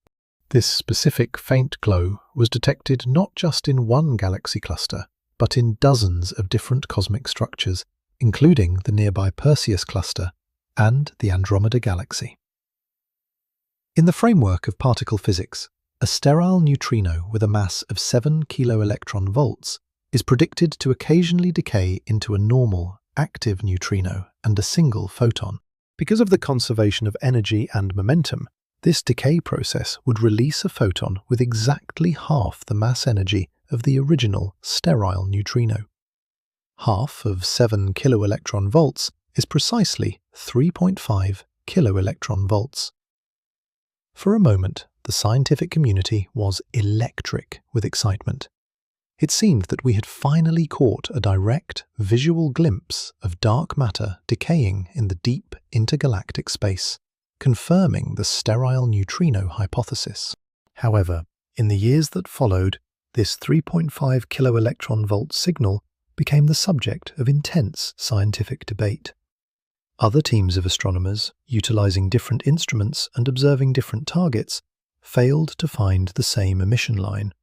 This specific faint glow was detected not just in one galaxy cluster, but in dozens of different cosmic structures, including the nearby Perseus cluster and the Andromeda galaxy. In the framework of particle physics, a sterile neutrino with a mass of 7 kiloelectron volts is predicted to occasionally decay into a normal, active neutrino and a single photon. Because of the conservation of energy and momentum, this decay process would release a photon with exactly half the mass energy of the original sterile neutrino. Half of 7 kiloelectron volts is precisely 3.5 kiloelectron volts. For a moment, the scientific community was electric with excitement. It seemed that we had finally caught a direct, visual glimpse of dark matter decaying in the deep intergalactic space, confirming the sterile neutrino hypothesis. However, in the years that followed, this 3.5 kiloelectron volt signal became the subject of intense scientific debate. Other teams of astronomers, utilizing different instruments and observing different targets, failed to find the same emission line,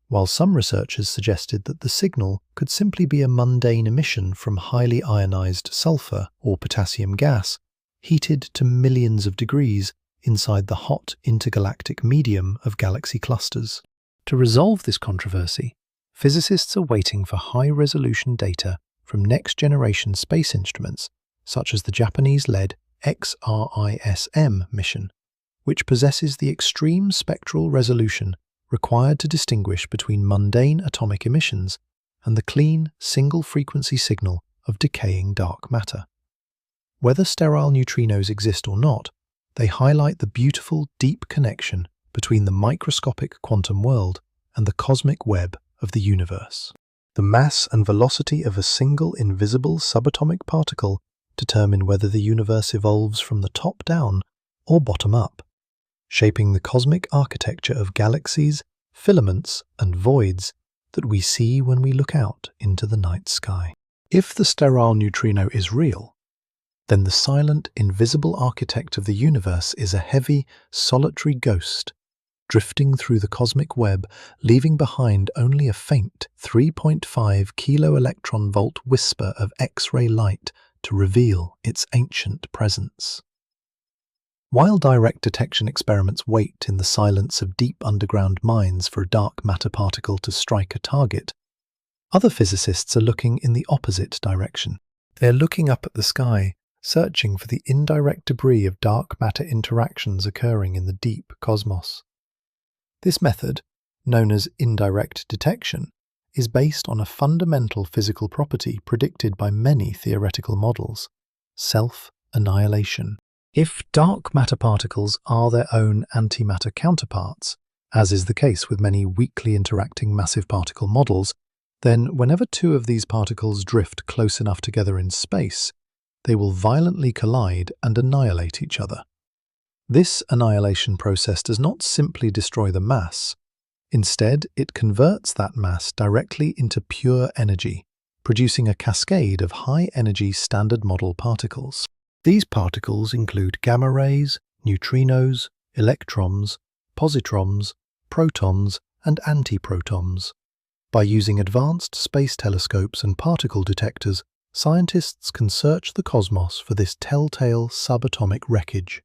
while some researchers suggested that the signal could simply be a mundane emission from highly ionized sulfur or potassium gas, heated to millions of degrees inside the hot intergalactic medium of galaxy clusters. To resolve this controversy, physicists are waiting for high-resolution data from next-generation space instruments, such as the Japanese-led XRISM mission, which possesses the extreme spectral resolution required to distinguish between mundane atomic emissions and the clean, single-frequency signal of decaying dark matter. Whether sterile neutrinos exist or not, they highlight the beautiful, deep connection between the microscopic quantum world and the cosmic web of the universe. The mass and velocity of a single invisible subatomic particle determine whether the universe evolves from the top down or bottom up, shaping the cosmic architecture of galaxies, filaments, and voids that we see when we look out into the night sky. If the sterile neutrino is real, then the silent, invisible architect of the universe is a heavy, solitary ghost, drifting through the cosmic web, leaving behind only a faint 3.5 kilo-electron-volt whisper of X-ray light to reveal its ancient presence. While direct detection experiments wait in the silence of deep underground mines for a dark matter particle to strike a target, other physicists are looking in the opposite direction. They're looking up at the sky, searching for the indirect debris of dark matter interactions occurring in the deep cosmos. This method, known as indirect detection, is based on a fundamental physical property predicted by many theoretical models: self-annihilation. If dark matter particles are their own antimatter counterparts, as is the case with many weakly interacting massive particle models, then whenever two of these particles drift close enough together in space, they will violently collide and annihilate each other. This annihilation process does not simply destroy the mass. Instead, it converts that mass directly into pure energy, producing a cascade of high-energy standard model particles. These particles include gamma rays, neutrinos, electrons, positrons, protons, and antiprotons. By using advanced space telescopes and particle detectors, scientists can search the cosmos for this telltale subatomic wreckage.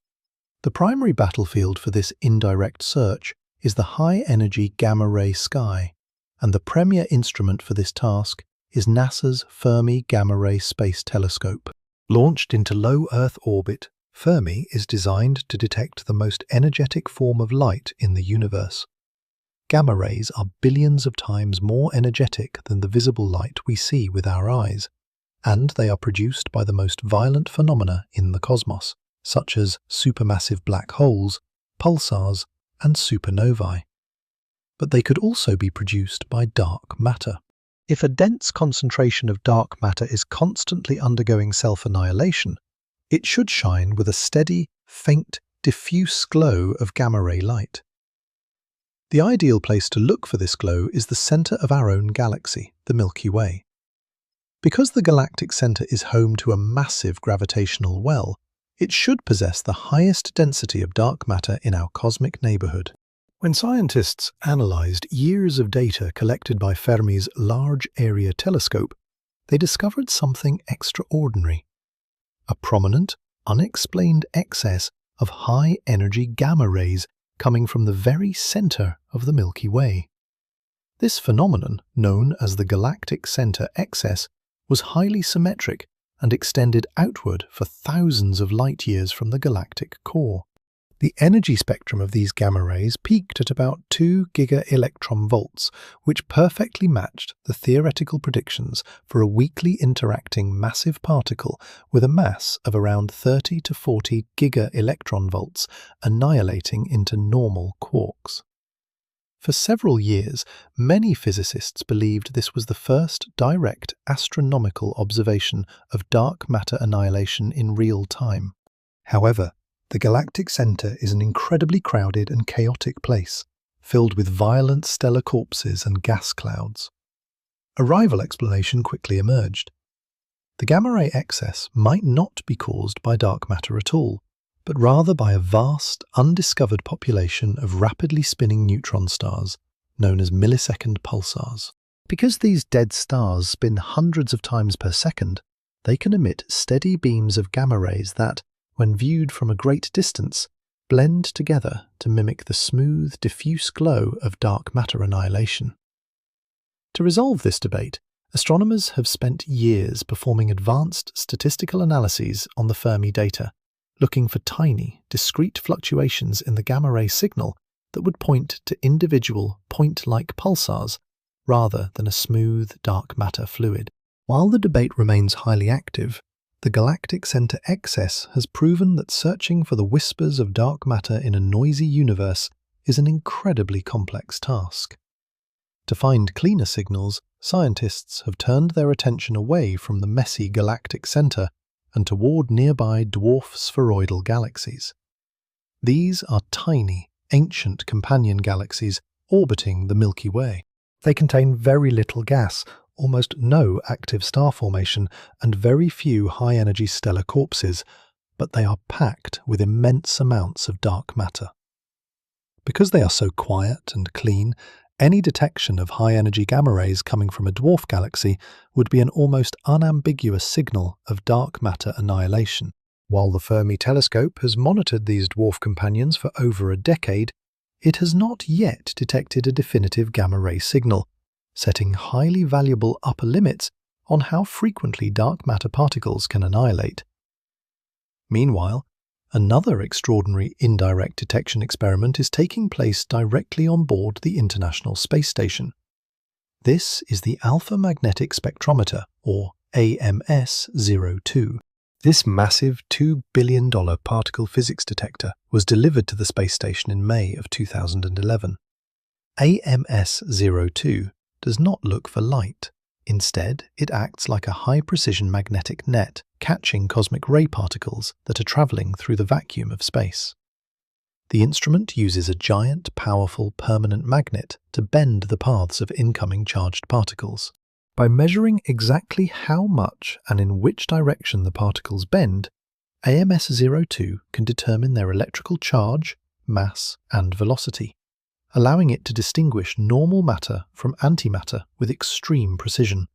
The primary battlefield for this indirect search is the high-energy gamma-ray sky, and the premier instrument for this task is NASA's Fermi Gamma-Ray Space Telescope. Launched into low Earth orbit, Fermi is designed to detect the most energetic form of light in the universe. Gamma rays are billions of times more energetic than the visible light we see with our eyes, and they are produced by the most violent phenomena in the cosmos, such as supermassive black holes, pulsars, and supernovae. But they could also be produced by dark matter. If a dense concentration of dark matter is constantly undergoing self-annihilation, it should shine with a steady, faint, diffuse glow of gamma-ray light. The ideal place to look for this glow is the center of our own galaxy, the Milky Way. Because the galactic center is home to a massive gravitational well, it should possess the highest density of dark matter in our cosmic neighborhood. When scientists analyzed years of data collected by Fermi's Large Area Telescope, they discovered something extraordinary: a prominent, unexplained excess of high-energy gamma rays coming from the very center of the Milky Way. This phenomenon, known as the galactic center excess, was highly symmetric and extended outward for thousands of light-years from the galactic core. The energy spectrum of these gamma rays peaked at about 2 giga-electron-volts, which perfectly matched the theoretical predictions for a weakly interacting massive particle with a mass of around 30 to 40 giga-electron-volts, annihilating into normal quarks. For several years, many physicists believed this was the first direct astronomical observation of dark matter annihilation in real time. However, the galactic center is an incredibly crowded and chaotic place, filled with violent stellar corpses and gas clouds. A rival explanation quickly emerged. The gamma-ray excess might not be caused by dark matter at all, but rather by a vast, undiscovered population of rapidly spinning neutron stars, known as millisecond pulsars. Because these dead stars spin hundreds of times per second, they can emit steady beams of gamma rays that, when viewed from a great distance, blend together to mimic the smooth, diffuse glow of dark matter annihilation. To resolve this debate, astronomers have spent years performing advanced statistical analyses on the Fermi data, looking for tiny, discrete fluctuations in the gamma ray signal that would point to individual point-like pulsars rather than a smooth, dark matter fluid. While the debate remains highly active, the galactic center excess has proven that searching for the whispers of dark matter in a noisy universe is an incredibly complex task. To find cleaner signals, scientists have turned their attention away from the messy galactic center and toward nearby dwarf spheroidal galaxies. These are tiny, ancient companion galaxies orbiting the Milky Way. They contain very little gas, almost no active star formation, and very few high-energy stellar corpses, but they are packed with immense amounts of dark matter. Because they are so quiet and clean, any detection of high-energy gamma rays coming from a dwarf galaxy would be an almost unambiguous signal of dark matter annihilation. While the Fermi telescope has monitored these dwarf companions for over a decade, it has not yet detected a definitive gamma ray signal, setting highly valuable upper limits on how frequently dark matter particles can annihilate. Meanwhile, another extraordinary indirect detection experiment is taking place directly on board the International Space Station. This is the Alpha Magnetic Spectrometer, or AMS-02. This massive $2 billion particle physics detector was delivered to the space station in May of 2011. AMS-02 does not look for light. Instead, it acts like a high-precision magnetic net, catching cosmic ray particles that are traveling through the vacuum of space. The instrument uses a giant, powerful, permanent magnet to bend the paths of incoming charged particles. By measuring exactly how much and in which direction the particles bend, AMS-02 can determine their electrical charge, mass, and velocity, allowing it to distinguish normal matter from antimatter with extreme precision.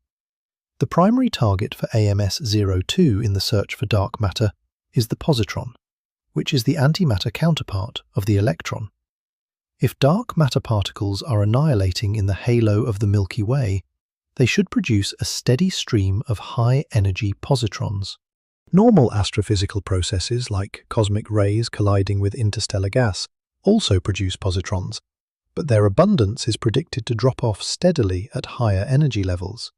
The primary target for AMS-02 in the search for dark matter is the positron, which is the antimatter counterpart of the electron. If dark matter particles are annihilating in the halo of the Milky Way, they should produce a steady stream of high-energy positrons. Normal astrophysical processes like cosmic rays colliding with interstellar gas also produce positrons, but their abundance is predicted to drop off steadily at higher energy levels.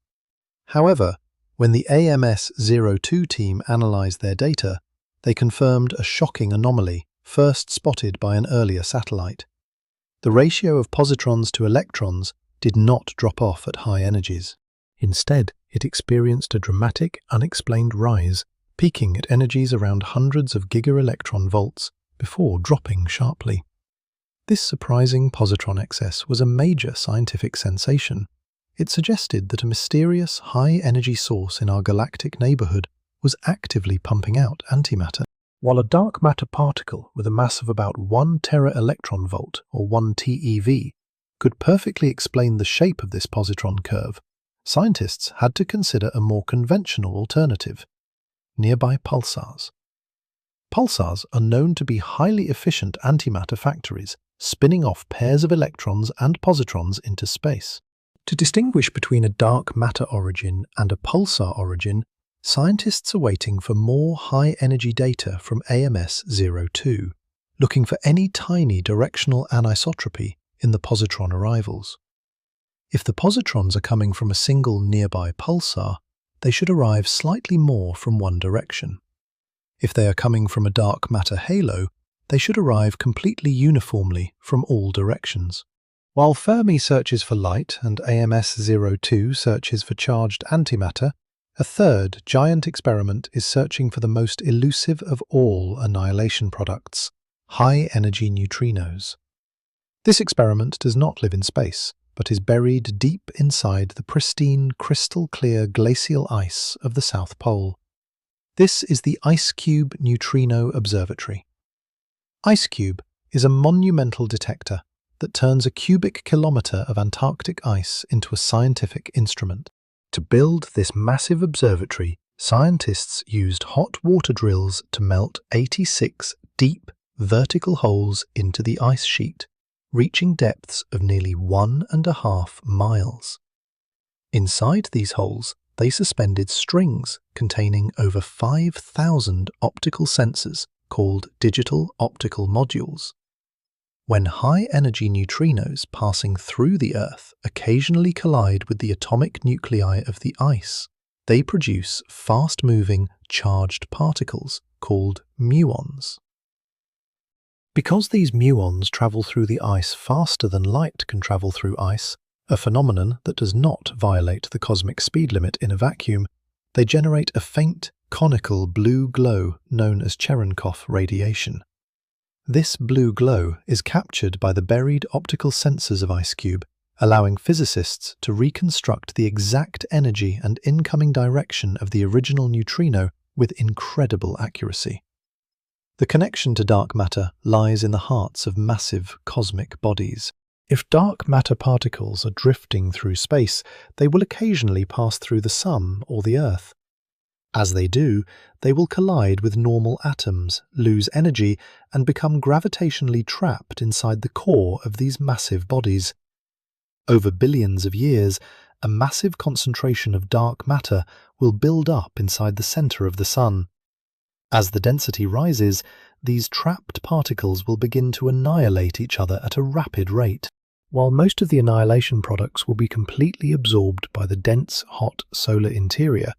However, when the AMS-02 team analyzed their data, they confirmed a shocking anomaly first spotted by an earlier satellite. The ratio of positrons to electrons did not drop off at high energies. Instead, it experienced a dramatic, unexplained rise, peaking at energies around hundreds of giga-electron volts before dropping sharply. This surprising positron excess was a major scientific sensation. It suggested that a mysterious, high-energy source in our galactic neighborhood was actively pumping out antimatter. While a dark matter particle with a mass of about 1 tera-electron volt, or 1 TeV, could perfectly explain the shape of this positron curve, scientists had to consider a more conventional alternative: nearby pulsars. Pulsars are known to be highly efficient antimatter factories, spinning off pairs of electrons and positrons into space. To distinguish between a dark matter origin and a pulsar origin, scientists are waiting for more high-energy data from AMS-02, looking for any tiny directional anisotropy in the positron arrivals. If the positrons are coming from a single nearby pulsar, they should arrive slightly more from one direction. If they are coming from a dark matter halo, they should arrive completely uniformly from all directions. While Fermi searches for light and AMS-02 searches for charged antimatter, a third giant experiment is searching for the most elusive of all annihilation products: high-energy neutrinos. This experiment does not live in space, but is buried deep inside the pristine, crystal-clear glacial ice of the South Pole. This is the IceCube Neutrino Observatory. IceCube is a monumental detector that turns a cubic kilometre of Antarctic ice into a scientific instrument. To build this massive observatory, scientists used hot water drills to melt 86 deep, vertical holes into the ice sheet, reaching depths of nearly 1.5 miles. Inside these holes, they suspended strings containing over 5,000 optical sensors called digital optical modules. When high-energy neutrinos passing through the Earth occasionally collide with the atomic nuclei of the ice, they produce fast-moving, charged particles called muons. Because these muons travel through the ice faster than light can travel through ice, a phenomenon that does not violate the cosmic speed limit in a vacuum, they generate a faint, conical blue glow known as Cherenkov radiation. This blue glow is captured by the buried optical sensors of IceCube, allowing physicists to reconstruct the exact energy and incoming direction of the original neutrino with incredible accuracy. The connection to dark matter lies in the hearts of massive cosmic bodies. If dark matter particles are drifting through space, they will occasionally pass through the Sun or the Earth. As they do, they will collide with normal atoms, lose energy, and become gravitationally trapped inside the core of these massive bodies. Over billions of years, a massive concentration of dark matter will build up inside the center of the Sun. As the density rises, these trapped particles will begin to annihilate each other at a rapid rate. While most of the annihilation products will be completely absorbed by the dense, hot solar interior,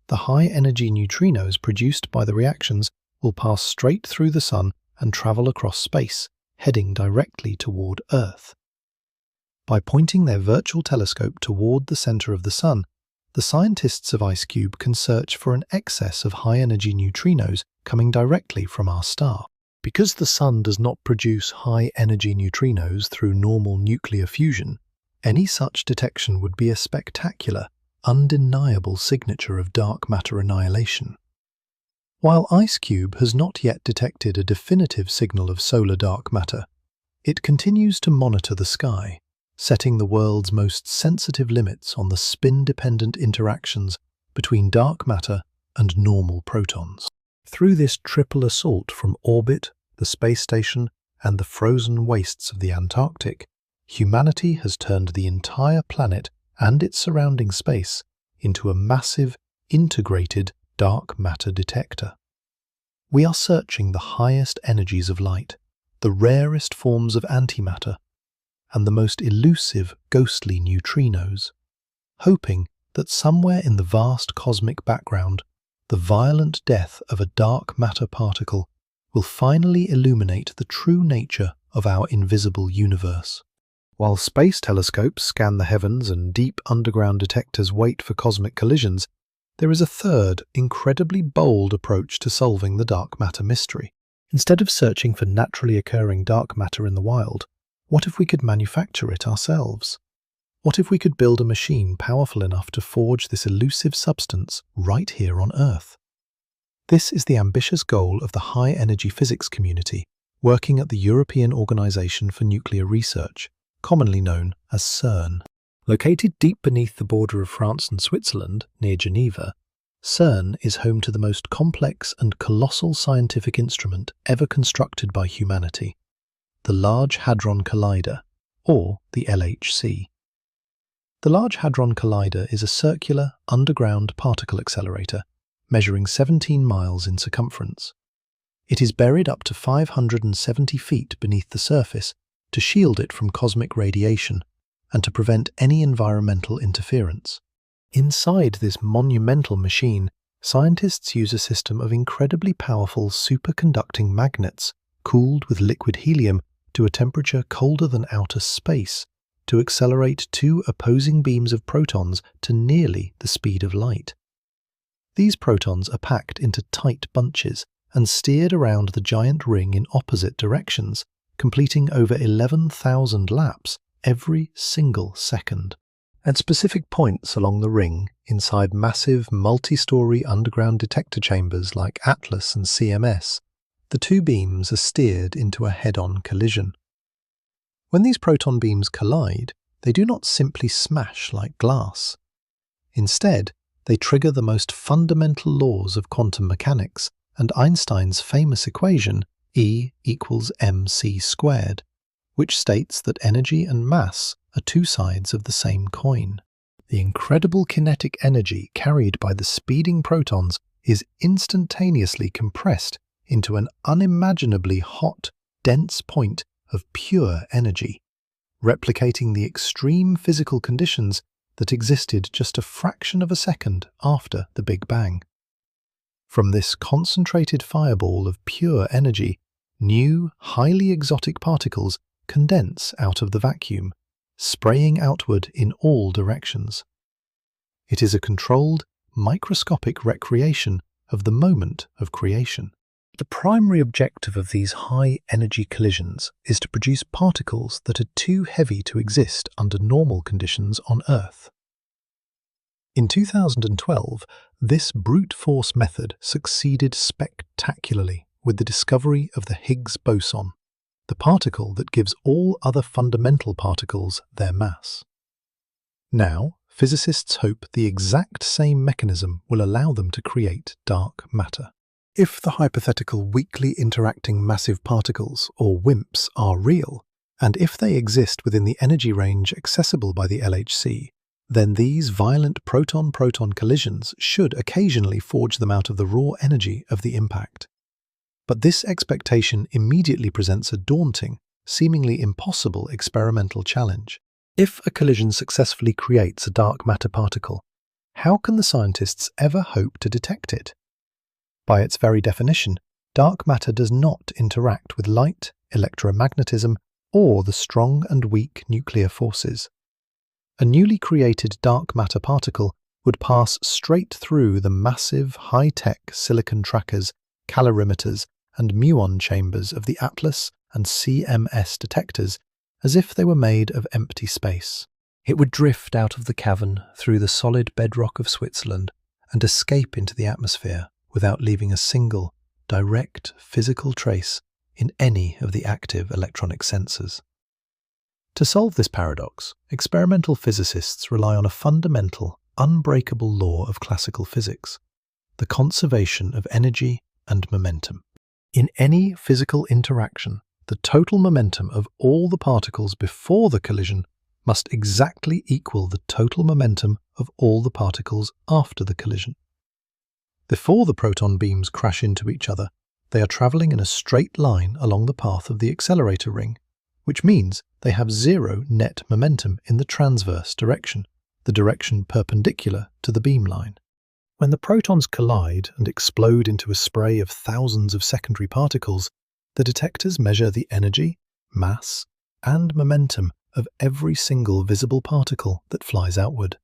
the high-energy neutrinos produced by the reactions will pass straight through the Sun and travel across space, heading directly toward Earth. By pointing their virtual telescope toward the center of the Sun, the scientists of IceCube can search for an excess of high-energy neutrinos coming directly from our star. Because the Sun does not produce high-energy neutrinos through normal nuclear fusion, any such detection would be a spectacular, undeniable signature of dark matter annihilation. While IceCube has not yet detected a definitive signal of solar dark matter, it continues to monitor the sky, setting the world's most sensitive limits on the spin-dependent interactions between dark matter and normal protons. Through this triple assault from orbit, the space station, and the frozen wastes of the Antarctic, humanity has turned the entire planet and its surrounding space into a massive, integrated dark matter detector. We are searching the highest energies of light, the rarest forms of antimatter, and the most elusive, ghostly neutrinos, hoping that somewhere in the vast cosmic background, the violent death of a dark matter particle will finally illuminate the true nature of our invisible universe. While space telescopes scan the heavens and deep underground detectors wait for cosmic collisions, there is a third, incredibly bold approach to solving the dark matter mystery. Instead of searching for naturally occurring dark matter in the wild, what if we could manufacture it ourselves? What if we could build a machine powerful enough to forge this elusive substance right here on Earth? This is the ambitious goal of the high-energy physics community working at the European Organization for Nuclear Research, commonly known as CERN. Located deep beneath the border of France and Switzerland, near Geneva, CERN is home to the most complex and colossal scientific instrument ever constructed by humanity, the Large Hadron Collider, or the LHC. The Large Hadron Collider is a circular, underground particle accelerator measuring 17 miles in circumference. It is buried up to 570 feet beneath the surface to shield it from cosmic radiation and to prevent any environmental interference. Inside this monumental machine, scientists use a system of incredibly powerful superconducting magnets cooled with liquid helium to a temperature colder than outer space to accelerate two opposing beams of protons to nearly the speed of light. These protons are packed into tight bunches and steered around the giant ring in opposite directions, completing over 11,000 laps every single second. At specific points along the ring, inside massive multi-story underground detector chambers like Atlas and CMS, the two beams are steered into a head-on collision. When these proton beams collide, they do not simply smash like glass. Instead, they trigger the most fundamental laws of quantum mechanics and Einstein's famous equation E equals mc squared, which states that energy and mass are two sides of the same coin. The incredible kinetic energy carried by the speeding protons is instantaneously compressed into an unimaginably hot, dense point of pure energy, replicating the extreme physical conditions that existed just a fraction of a second after the Big Bang. From this concentrated fireball of pure energy, new, highly exotic particles condense out of the vacuum, spraying outward in all directions. It is a controlled, microscopic recreation of the moment of creation. The primary objective of these high-energy collisions is to produce particles that are too heavy to exist under normal conditions on Earth. In 2012, this brute force method succeeded spectacularly with the discovery of the Higgs boson, the particle that gives all other fundamental particles their mass. Now, physicists hope the exact same mechanism will allow them to create dark matter. If the hypothetical weakly interacting massive particles, or WIMPs, are real, and if they exist within the energy range accessible by the LHC, then these violent proton-proton collisions should occasionally forge them out of the raw energy of the impact. But this expectation immediately presents a daunting, seemingly impossible experimental challenge. If a collision successfully creates a dark matter particle, how can the scientists ever hope to detect it? By its very definition, dark matter does not interact with light, electromagnetism, or the strong and weak nuclear forces. A newly created dark matter particle would pass straight through the massive, high-tech silicon trackers, calorimeters, and muon chambers of the Atlas and CMS detectors as if they were made of empty space. It would drift out of the cavern through the solid bedrock of Switzerland and escape into the atmosphere without leaving a single, direct physical trace in any of the active electronic sensors. To solve this paradox, experimental physicists rely on a fundamental, unbreakable law of classical physics, the conservation of energy and momentum. In any physical interaction, the total momentum of all the particles before the collision must exactly equal the total momentum of all the particles after the collision. Before the proton beams crash into each other, they are traveling in a straight line along the path of the accelerator ring, which means they have zero net momentum in the transverse direction, the direction perpendicular to the beamline. When the protons collide and explode into a spray of thousands of secondary particles, the detectors measure the energy, mass, and momentum of every single visible particle that flies outward.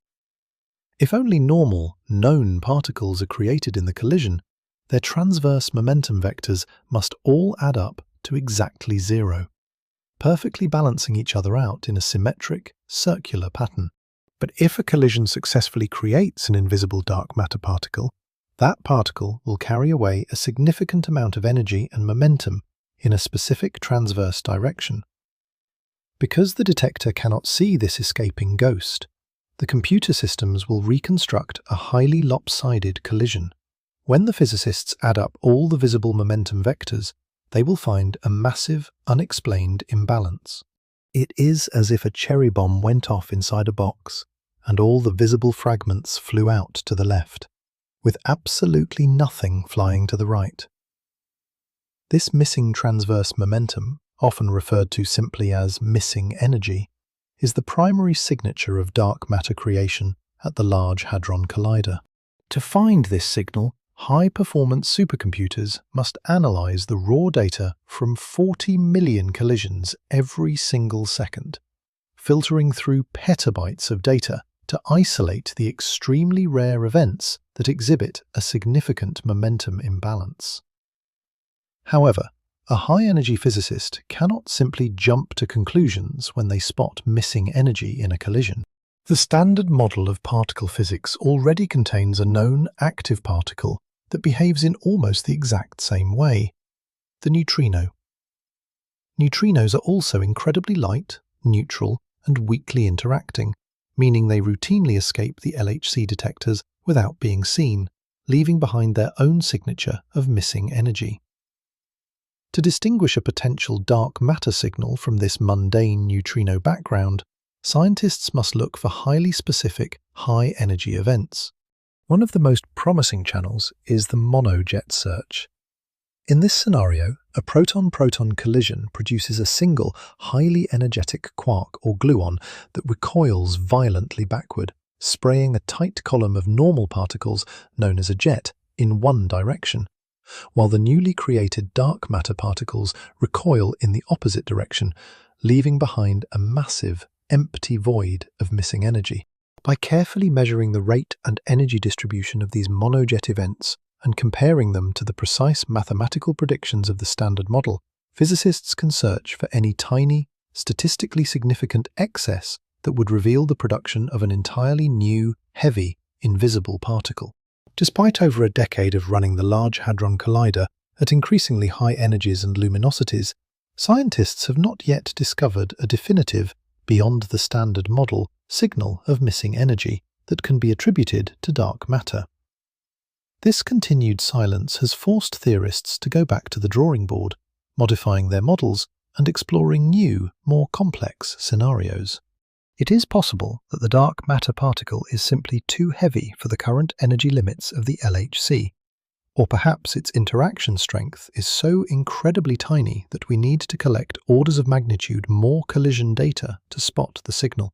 If only normal, known particles are created in the collision, their transverse momentum vectors must all add up to exactly zero, perfectly balancing each other out in a symmetric, circular pattern. But if a collision successfully creates an invisible dark matter particle, that particle will carry away a significant amount of energy and momentum in a specific transverse direction. Because the detector cannot see this escaping ghost, the computer systems will reconstruct a highly lopsided collision. When the physicists add up all the visible momentum vectors, they will find a massive, unexplained imbalance. It is as if a cherry bomb went off inside a box, and all the visible fragments flew out to the left, with absolutely nothing flying to the right. This missing transverse momentum, often referred to simply as missing energy, is the primary signature of dark matter creation at the Large Hadron Collider. To find this signal, high-performance supercomputers must analyze the raw data from 40 million collisions every single second, filtering through petabytes of data to isolate the extremely rare events that exhibit a significant momentum imbalance. However, a high-energy physicist cannot simply jump to conclusions when they spot missing energy in a collision. The standard model of particle physics already contains a known active particle that behaves in almost the exact same way, the neutrino. Neutrinos are also incredibly light, neutral, and weakly interacting, meaning they routinely escape the LHC detectors without being seen, leaving behind their own signature of missing energy. To distinguish a potential dark matter signal from this mundane neutrino background, scientists must look for highly specific, high-energy events. One of the most promising channels is the monojet search. In this scenario, a proton-proton collision produces a single, highly energetic quark or gluon that recoils violently backward, spraying a tight column of normal particles, known as a jet, in one direction, while the newly created dark matter particles recoil in the opposite direction, leaving behind a massive, empty void of missing energy. By carefully measuring the rate and energy distribution of these monojet events and comparing them to the precise mathematical predictions of the Standard Model, physicists can search for any tiny, statistically significant excess that would reveal the production of an entirely new, heavy, invisible particle. Despite over a decade of running the Large Hadron Collider at increasingly high energies and luminosities, scientists have not yet discovered a definitive, beyond the Standard Model, signal of missing energy that can be attributed to dark matter. This continued silence has forced theorists to go back to the drawing board, modifying their models and exploring new, more complex scenarios. It is possible that the dark matter particle is simply too heavy for the current energy limits of the LHC, or perhaps its interaction strength is so incredibly tiny that we need to collect orders of magnitude more collision data to spot the signal.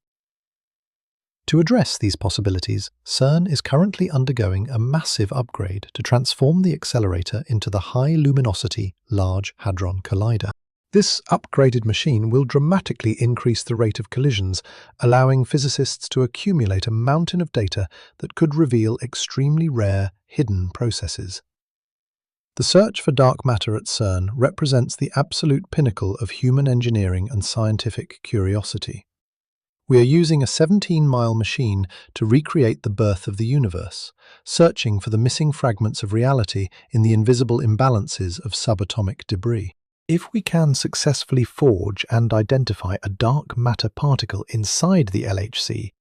To address these possibilities, CERN is currently undergoing a massive upgrade to transform the accelerator into the high-luminosity Large Hadron Collider. This upgraded machine will dramatically increase the rate of collisions, allowing physicists to accumulate a mountain of data that could reveal extremely rare, hidden processes. The search for dark matter at CERN represents the absolute pinnacle of human engineering and scientific curiosity. We are using a 17-mile machine to recreate the birth of the universe, searching for the missing fragments of reality in the invisible imbalances of subatomic debris. If we can successfully forge and identify a dark matter particle inside the LHC,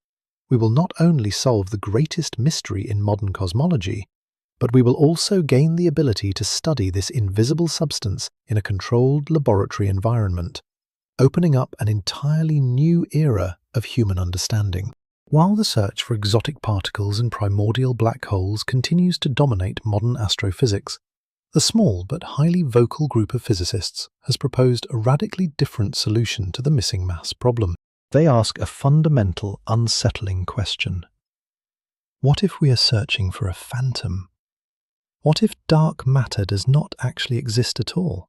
we will not only solve the greatest mystery in modern cosmology, but we will also gain the ability to study this invisible substance in a controlled laboratory environment, opening up an entirely new era of human understanding. While the search for exotic particles and primordial black holes continues to dominate modern astrophysics, a small but highly vocal group of physicists has proposed a radically different solution to the missing mass problem. They ask a fundamental, unsettling question. What if we are searching for a phantom? What if dark matter does not actually exist at all,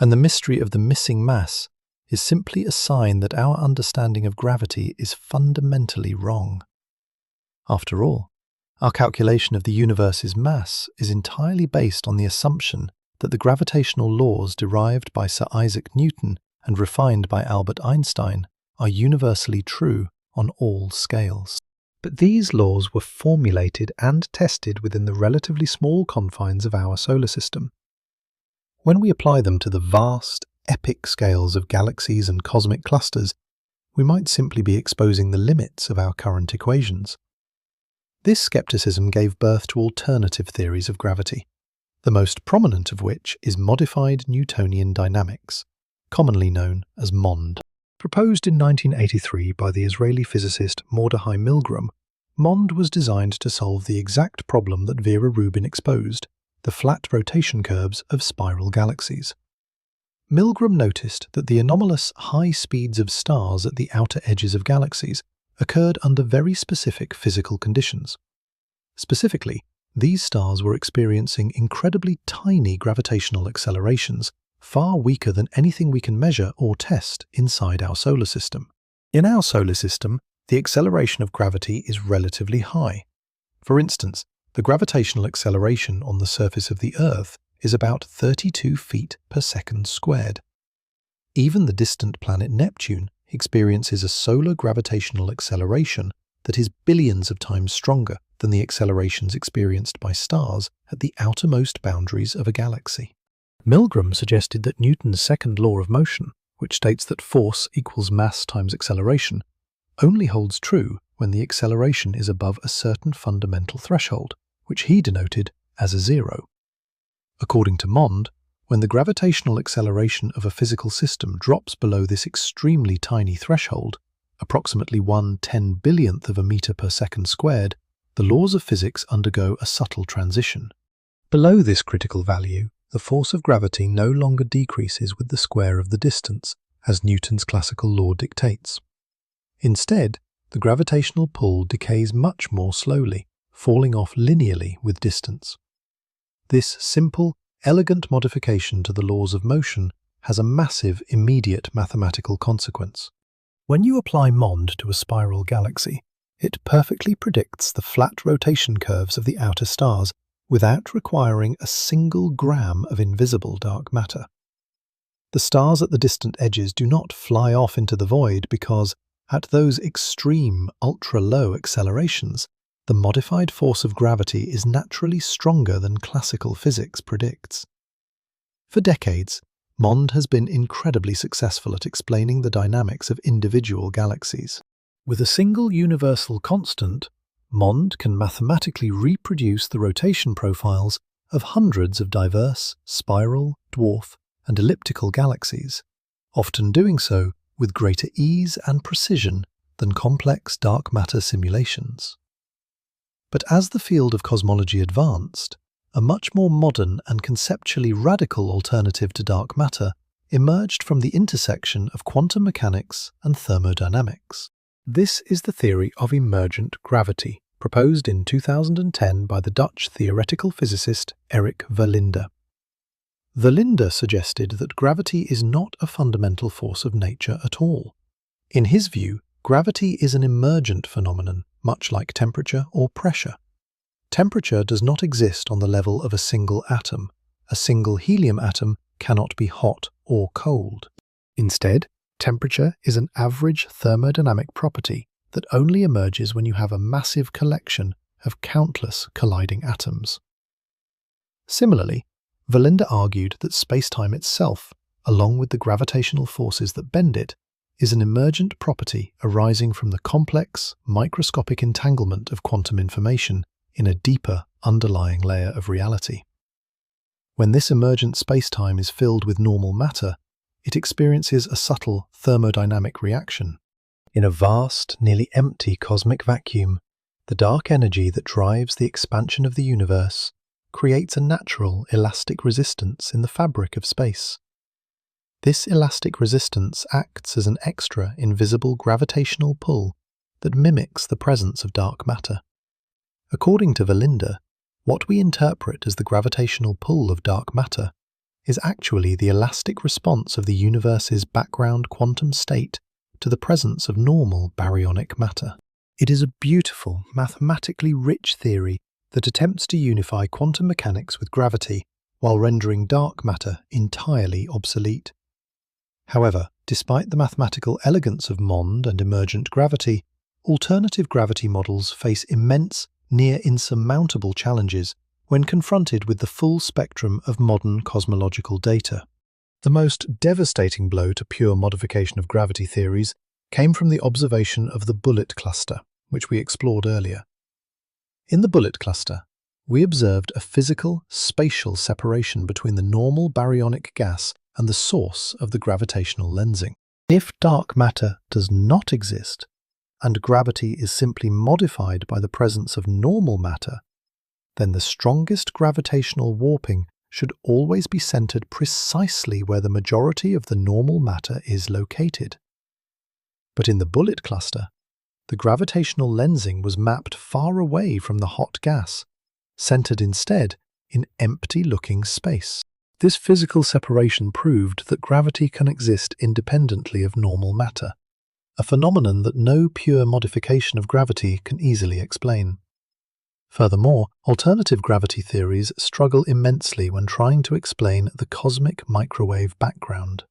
and the mystery of the missing mass is simply a sign that our understanding of gravity is fundamentally wrong? After all, our calculation of the universe's mass is entirely based on the assumption that the gravitational laws derived by Sir Isaac Newton and refined by Albert Einstein are universally true on all scales. But these laws were formulated and tested within the relatively small confines of our solar system. When we apply them to the vast, epic scales of galaxies and cosmic clusters, we might simply be exposing the limits of our current equations. This skepticism gave birth to alternative theories of gravity, the most prominent of which is modified Newtonian dynamics, commonly known as MOND. Proposed in 1983 by the Israeli physicist Mordechai Milgram, MOND was designed to solve the exact problem that Vera Rubin exposed, the flat rotation curves of spiral galaxies. Milgram noticed that the anomalous high speeds of stars at the outer edges of galaxies occurred under very specific physical conditions. Specifically, these stars were experiencing incredibly tiny gravitational accelerations, far weaker than anything we can measure or test inside our solar system. In our solar system, the acceleration of gravity is relatively high. For instance, the gravitational acceleration on the surface of the Earth is about 32 feet per second squared. Even the distant planet Neptune experiences a solar gravitational acceleration that is billions of times stronger than the accelerations experienced by stars at the outermost boundaries of a galaxy. Milgram suggested that Newton's second law of motion, which states that force equals mass times acceleration, only holds true when the acceleration is above a certain fundamental threshold, which he denoted as a zero. According to Mond, when the gravitational acceleration of a physical system drops below this extremely tiny threshold, approximately 1/10,000,000th of a meter per second squared, the laws of physics undergo a subtle transition. Below this critical value, the force of gravity no longer decreases with the square of the distance, as Newton's classical law dictates. Instead, the gravitational pull decays much more slowly, falling off linearly with distance. This simple, elegant modification to the laws of motion has a massive, immediate mathematical consequence. When you apply Mond to a spiral galaxy, it perfectly predicts the flat rotation curves of the outer stars without requiring a single gram of invisible dark matter. The stars at the distant edges do not fly off into the void because, at those extreme, ultra-low accelerations, the modified force of gravity is naturally stronger than classical physics predicts. For decades, Mond has been incredibly successful at explaining the dynamics of individual galaxies. With a single universal constant, Mond can mathematically reproduce the rotation profiles of hundreds of diverse, spiral, dwarf, and elliptical galaxies, often doing so with greater ease and precision than complex dark matter simulations. But as the field of cosmology advanced, a much more modern and conceptually radical alternative to dark matter emerged from the intersection of quantum mechanics and thermodynamics. This is the theory of emergent gravity, proposed in 2010 by the Dutch theoretical physicist Erik Verlinde. Verlinde suggested that gravity is not a fundamental force of nature at all. In his view, gravity is an emergent phenomenon, much like temperature or pressure. Temperature does not exist on the level of a single atom. A single helium atom cannot be hot or cold. Instead, temperature is an average thermodynamic property that only emerges when you have a massive collection of countless colliding atoms. Similarly, Verlinde argued that spacetime itself, along with the gravitational forces that bend it, is an emergent property arising from the complex, microscopic entanglement of quantum information in a deeper, underlying layer of reality. When this emergent spacetime is filled with normal matter, it experiences a subtle thermodynamic reaction. In a vast, nearly empty cosmic vacuum, the dark energy that drives the expansion of the universe creates a natural elastic resistance in the fabric of space. This elastic resistance acts as an extra invisible gravitational pull that mimics the presence of dark matter. According to Verlinde, what we interpret as the gravitational pull of dark matter is actually the elastic response of the universe's background quantum state to the presence of normal baryonic matter. It is a beautiful, mathematically rich theory that attempts to unify quantum mechanics with gravity while rendering dark matter entirely obsolete. However, despite the mathematical elegance of Mond and emergent gravity, alternative gravity models face immense, near insurmountable challenges when confronted with the full spectrum of modern cosmological data. The most devastating blow to pure modification of gravity theories came from the observation of the bullet cluster, which we explored earlier. In the bullet cluster, we observed a physical, spatial separation between the normal baryonic gas and the source of the gravitational lensing. If dark matter does not exist, and gravity is simply modified by the presence of normal matter, then the strongest gravitational warping should always be centered precisely where the majority of the normal matter is located. But in the bullet cluster, the gravitational lensing was mapped far away from the hot gas, centered instead in empty-looking space. This physical separation proved that gravity can exist independently of normal matter, a phenomenon that no pure modification of gravity can easily explain. Furthermore, alternative gravity theories struggle immensely when trying to explain the cosmic microwave background.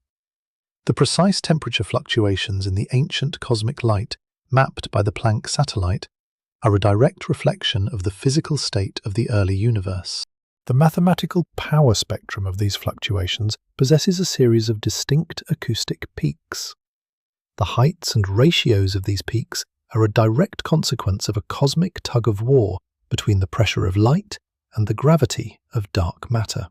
The precise temperature fluctuations in the ancient cosmic light mapped by the Planck satellite are a direct reflection of the physical state of the early universe. The mathematical power spectrum of these fluctuations possesses a series of distinct acoustic peaks. The heights and ratios of these peaks are a direct consequence of a cosmic tug-of-war between the pressure of light and the gravity of dark matter.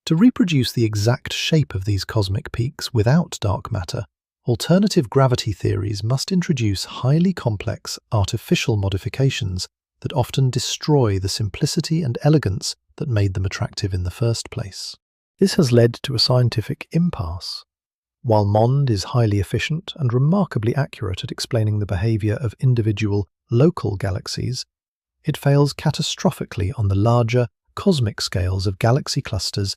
To reproduce the exact shape of these cosmic peaks without dark matter, alternative gravity theories must introduce highly complex artificial modifications that often destroy the simplicity and elegance that made them attractive in the first place. This has led to a scientific impasse. While MOND is highly efficient and remarkably accurate at explaining the behavior of individual local galaxies, it fails catastrophically on the larger cosmic scales of galaxy clusters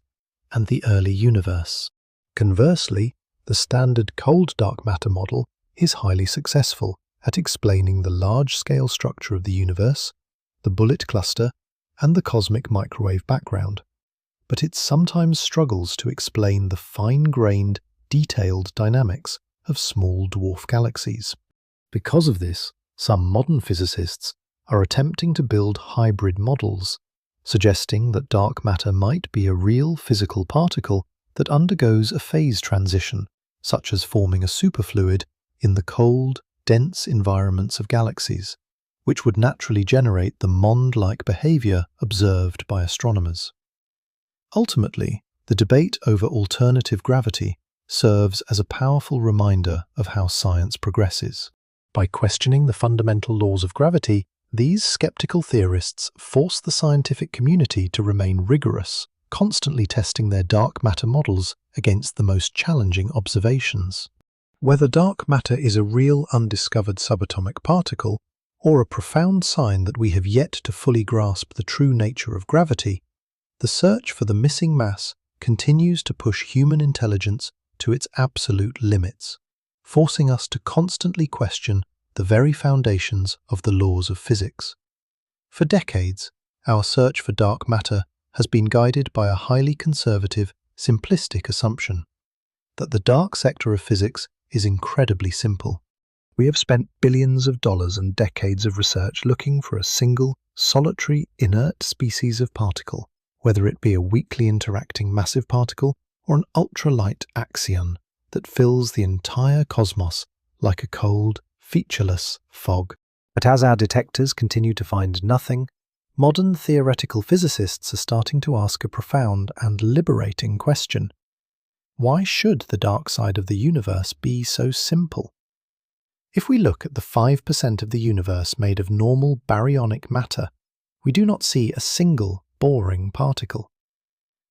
and the early universe. Conversely, the standard cold dark matter model is highly successful at explaining the large-scale structure of the universe, the bullet cluster, and the cosmic microwave background, but it sometimes struggles to explain the fine-grained, detailed dynamics of small dwarf galaxies. Because of this, some modern physicists are attempting to build hybrid models, suggesting that dark matter might be a real physical particle that undergoes a phase transition, such as forming a superfluid in the cold, dense environments of galaxies, which would naturally generate the MOND-like behavior observed by astronomers. Ultimately, the debate over alternative gravity serves as a powerful reminder of how science progresses. By questioning the fundamental laws of gravity, these skeptical theorists force the scientific community to remain rigorous, constantly testing their dark matter models against the most challenging observations. Whether dark matter is a real undiscovered subatomic particle or a profound sign that we have yet to fully grasp the true nature of gravity, the search for the missing mass continues to push human intelligence to its absolute limits, forcing us to constantly question the very foundations of the laws of physics. For decades, our search for dark matter has been guided by a highly conservative, simplistic assumption that the dark sector of physics is incredibly simple. We have spent billions of dollars and decades of research looking for a single, solitary, inert species of particle, whether it be a weakly interacting massive particle or an ultralight axion that fills the entire cosmos like a cold, featureless fog. But as our detectors continue to find nothing, modern theoretical physicists are starting to ask a profound and liberating question. Why should the dark side of the universe be so simple? If we look at the 5% of the universe made of normal baryonic matter, we do not see a single boring particle.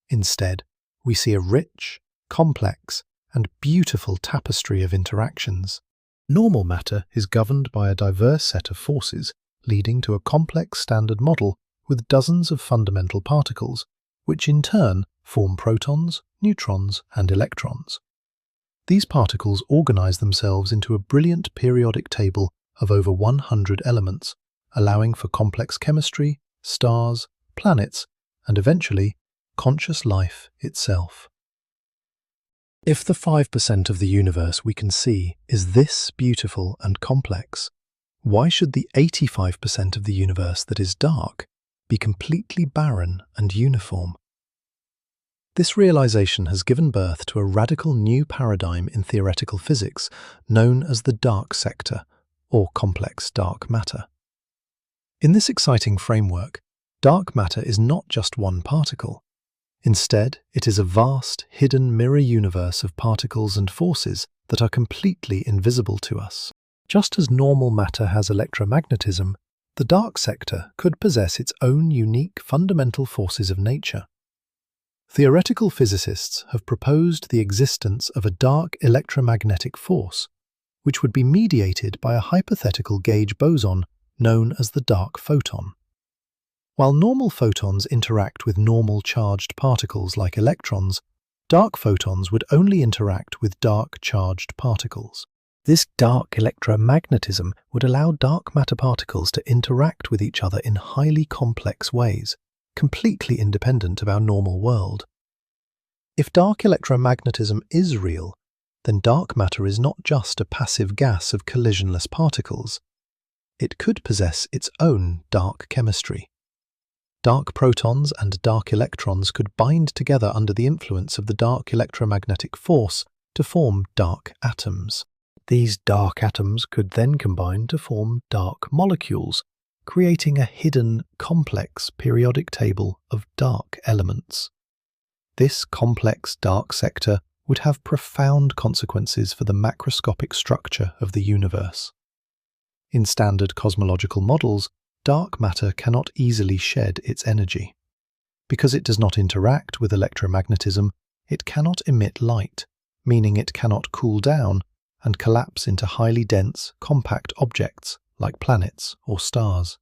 Instead, we see a rich, complex, and beautiful tapestry of interactions. Normal matter is governed by a diverse set of forces, leading to a complex standard model with dozens of fundamental particles, which in turn form protons, neutrons, and electrons. These particles organize themselves into a brilliant periodic table of over 100 elements, allowing for complex chemistry, stars, planets, and eventually, conscious life itself. If the 5% of the universe we can see is this beautiful and complex, why should the 85% of the universe that is dark be completely barren and uniform? This realization has given birth to a radical new paradigm in theoretical physics known as the dark sector, or complex dark matter. In this exciting framework, dark matter is not just one particle. Instead, it is a vast, hidden mirror universe of particles and forces that are completely invisible to us. Just as normal matter has electromagnetism, the dark sector could possess its own unique fundamental forces of nature. Theoretical physicists have proposed the existence of a dark electromagnetic force, which would be mediated by a hypothetical gauge boson known as the dark photon. While normal photons interact with normal charged particles like electrons, dark photons would only interact with dark charged particles. This dark electromagnetism would allow dark matter particles to interact with each other in highly complex ways, completely independent of our normal world. If dark electromagnetism is real, then dark matter is not just a passive gas of collisionless particles. It could possess its own dark chemistry. dark protons and dark electrons could bind together under the influence of the dark electromagnetic force to form dark atoms. These dark atoms could then combine to form dark molecules, creating a hidden, complex periodic table of dark elements. This complex dark sector would have profound consequences for the macroscopic structure of the universe. In standard cosmological models, dark matter cannot easily shed its energy. Because it does not interact with electromagnetism, it cannot emit light, meaning it cannot cool down and collapse into highly dense, compact objects like planets or stars.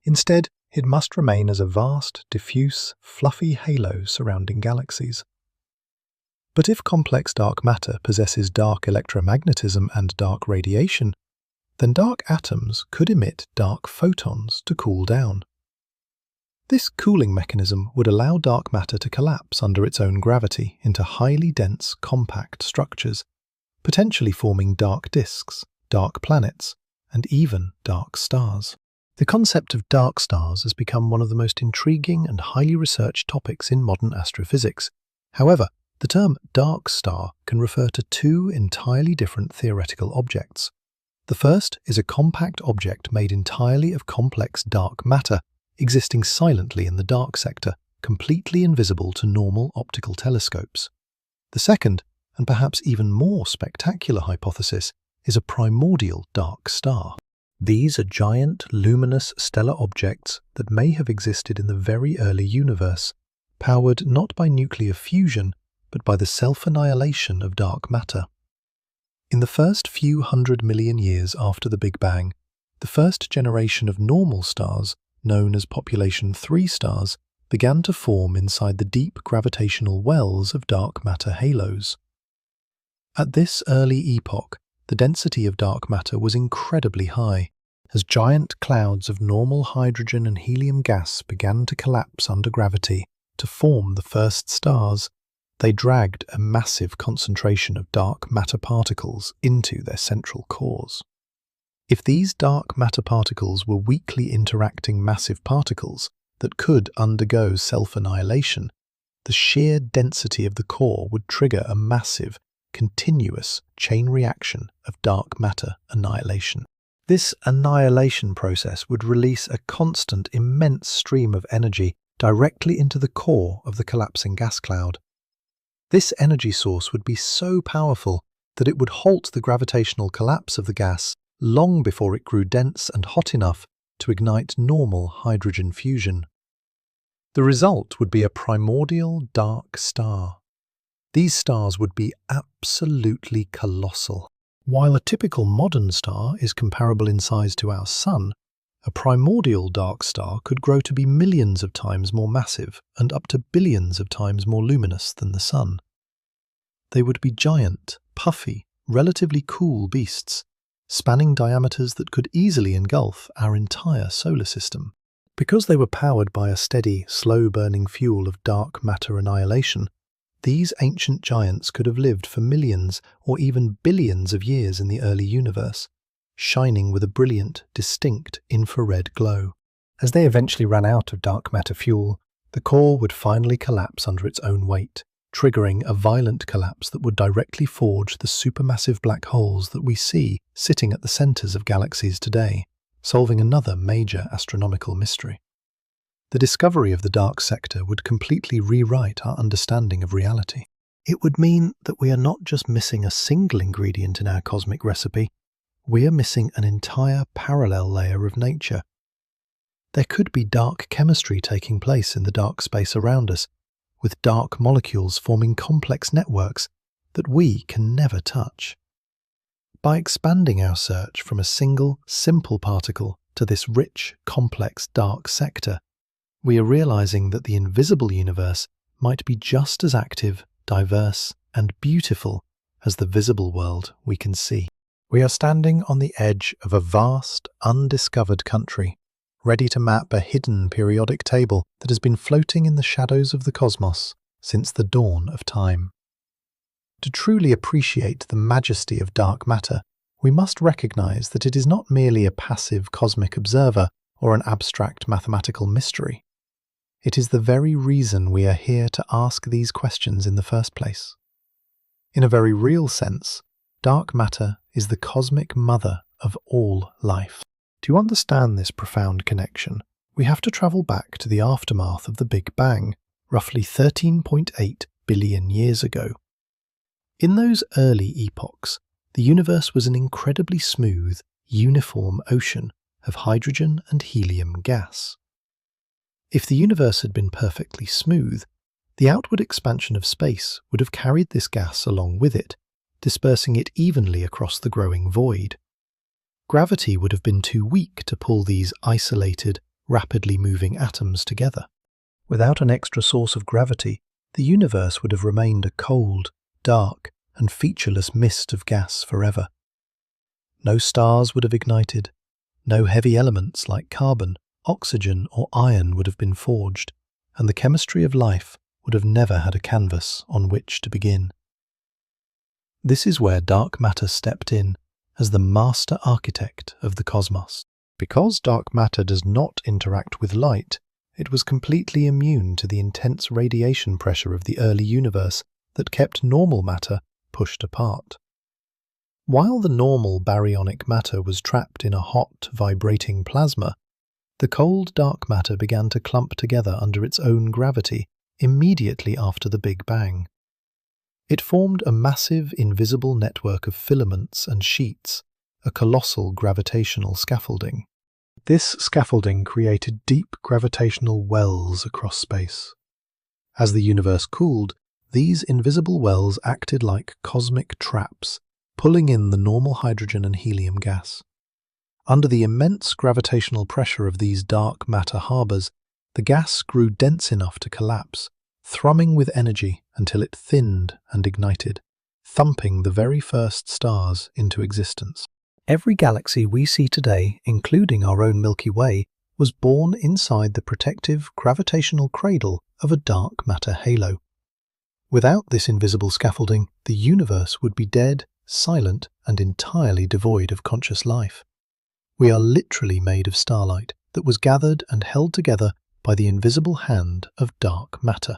Instead, it must remain as a vast, diffuse, fluffy halo surrounding galaxies. But if complex dark matter possesses dark electromagnetism and dark radiation, then dark atoms could emit dark photons to cool down. This cooling mechanism would allow dark matter to collapse under its own gravity into highly dense, compact structures, potentially forming dark disks, dark planets, and even dark stars. The concept of dark stars has become one of the most intriguing and highly researched topics in modern astrophysics. However, the term dark star can refer to two entirely different theoretical objects. The first is a compact object made entirely of complex dark matter, existing silently in the dark sector, completely invisible to normal optical telescopes. The second, and perhaps even more spectacular hypothesis, is a primordial dark star. These are giant, luminous stellar objects that may have existed in the very early universe, powered not by nuclear fusion, but by the self-annihilation of dark matter. In the first few 100 million years after the Big Bang, the first generation of normal stars, known as population 3 stars, began to form inside the deep gravitational wells of dark matter halos. At this early epoch, the density of dark matter was incredibly high. As giant clouds of normal hydrogen and helium gas began to collapse under gravity to form the first stars, they dragged a massive concentration of dark matter particles into their central cores. If these dark matter particles were weakly interacting massive particles that could undergo self-annihilation, the sheer density of the core would trigger a massive, continuous chain reaction of dark matter annihilation. This annihilation process would release a constant, immense stream of energy directly into the core of the collapsing gas cloud. This energy source would be so powerful that it would halt the gravitational collapse of the gas long before it grew dense and hot enough to ignite normal hydrogen fusion. The result would be a primordial dark star. These stars would be absolutely colossal. While a typical modern star is comparable in size to our Sun, a primordial dark star could grow to be millions of times more massive and up to billions of times more luminous than the Sun. They would be giant, puffy, relatively cool beasts, spanning diameters that could easily engulf our entire solar system. Because they were powered by a steady, slow-burning fuel of dark matter annihilation, these ancient giants could have lived for millions or even billions of years in the early universe, shining with a brilliant, distinct infrared glow. As they eventually ran out of dark matter fuel, the core would finally collapse under its own weight, triggering a violent collapse that would directly forge the supermassive black holes that we see sitting at the centers of galaxies today, solving another major astronomical mystery. The discovery of the dark sector would completely rewrite our understanding of reality. It would mean that we are not just missing a single ingredient in our cosmic recipe, we are missing an entire parallel layer of nature. There could be dark chemistry taking place in the dark space around us, with dark molecules forming complex networks that we can never touch. By expanding our search from a single, simple particle to this rich, complex dark sector, we are realizing that the invisible universe might be just as active, diverse, and beautiful as the visible world we can see. We are standing on the edge of a vast, undiscovered country, ready to map a hidden periodic table that has been floating in the shadows of the cosmos since the dawn of time. To truly appreciate the majesty of dark matter, we must recognize that it is not merely a passive cosmic observer or an abstract mathematical mystery. It is the very reason we are here to ask these questions in the first place. In a very real sense, dark matter is the cosmic mother of all life. To understand this profound connection, we have to travel back to the aftermath of the Big Bang, roughly 13.8 billion years ago. In those early epochs, the universe was an incredibly smooth, uniform ocean of hydrogen and helium gas. If the universe had been perfectly smooth, the outward expansion of space would have carried this gas along with it, dispersing it evenly across the growing void. Gravity would have been too weak to pull these isolated, rapidly moving atoms together. Without an extra source of gravity, the universe would have remained a cold, dark, and featureless mist of gas forever. No stars would have ignited, no heavy elements like carbon, oxygen, or iron would have been forged, and the chemistry of life would have never had a canvas on which to begin. This is where dark matter stepped in as the master architect of the cosmos. Because dark matter does not interact with light, it was completely immune to the intense radiation pressure of the early universe that kept normal matter pushed apart. While the normal baryonic matter was trapped in a hot, vibrating plasma, the cold dark matter began to clump together under its own gravity immediately after the Big Bang. It formed a massive, invisible network of filaments and sheets, a colossal gravitational scaffolding. This scaffolding created deep gravitational wells across space. As the universe cooled, these invisible wells acted like cosmic traps, pulling in the normal hydrogen and helium gas. Under the immense gravitational pressure of these dark matter harbors, the gas grew dense enough to collapse, thrumming with energy until it thinned and ignited, thumping the very first stars into existence. Every galaxy we see today, including our own Milky Way, was born inside the protective gravitational cradle of a dark matter halo. Without this invisible scaffolding, the universe would be dead, silent, and entirely devoid of conscious life. We are literally made of starlight that was gathered and held together by the invisible hand of dark matter.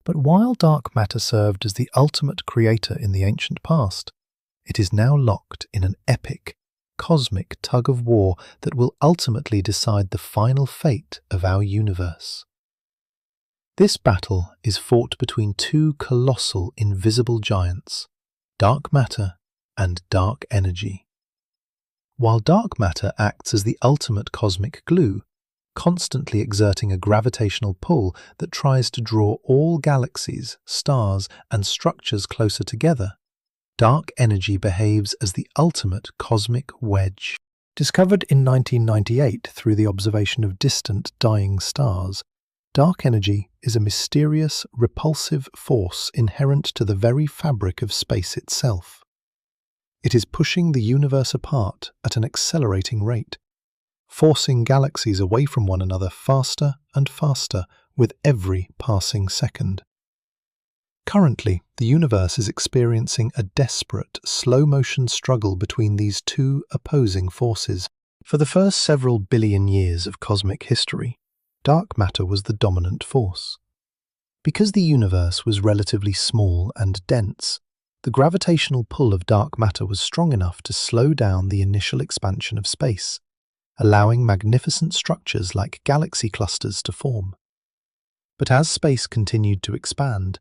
But while dark matter served as the ultimate creator in the ancient past, it is now locked in an epic, cosmic tug-of-war that will ultimately decide the final fate of our universe. This battle is fought between two colossal invisible giants, dark matter and dark energy. While dark matter acts as the ultimate cosmic glue, constantly exerting a gravitational pull that tries to draw all galaxies, stars, and structures closer together, dark energy behaves as the ultimate cosmic wedge. Discovered in 1998 through the observation of distant dying stars, dark energy is a mysterious, repulsive force inherent to the very fabric of space itself. It is pushing the universe apart at an accelerating rate, forcing galaxies away from one another faster and faster with every passing second. Currently, the universe is experiencing a desperate, slow-motion struggle between these two opposing forces. For the first several billion years of cosmic history, dark matter was the dominant force. Because the universe was relatively small and dense, the gravitational pull of dark matter was strong enough to slow down the initial expansion of space, allowing magnificent structures like galaxy clusters to form. But as space continued to expand,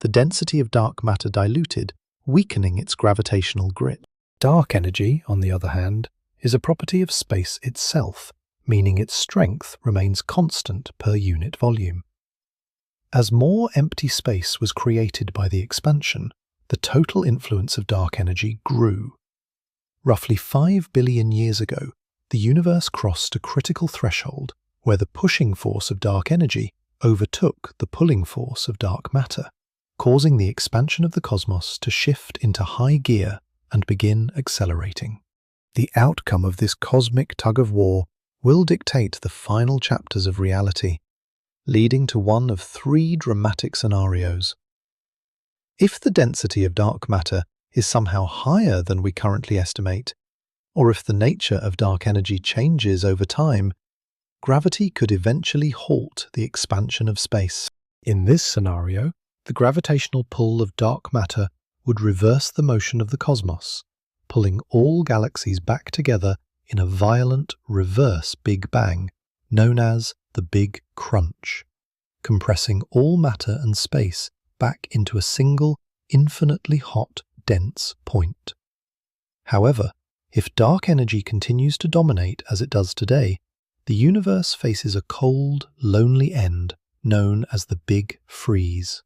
the density of dark matter diluted, weakening its gravitational grip. Dark energy, on the other hand, is a property of space itself, meaning its strength remains constant per unit volume. As more empty space was created by the expansion, the total influence of dark energy grew. Roughly 5 billion years ago, the universe crossed a critical threshold where the pushing force of dark energy overtook the pulling force of dark matter, causing the expansion of the cosmos to shift into high gear and begin accelerating. The outcome of this cosmic tug-of-war will dictate the final chapters of reality, leading to one of 3 dramatic scenarios. If the density of dark matter is somehow higher than we currently estimate, or if the nature of dark energy changes over time, gravity could eventually halt the expansion of space. In this scenario, the gravitational pull of dark matter would reverse the motion of the cosmos, pulling all galaxies back together in a violent reverse Big Bang, known as the Big Crunch, compressing all matter and space back into a single, infinitely hot, dense point. However, if dark energy continues to dominate as it does today, the universe faces a cold, lonely end known as the Big Freeze.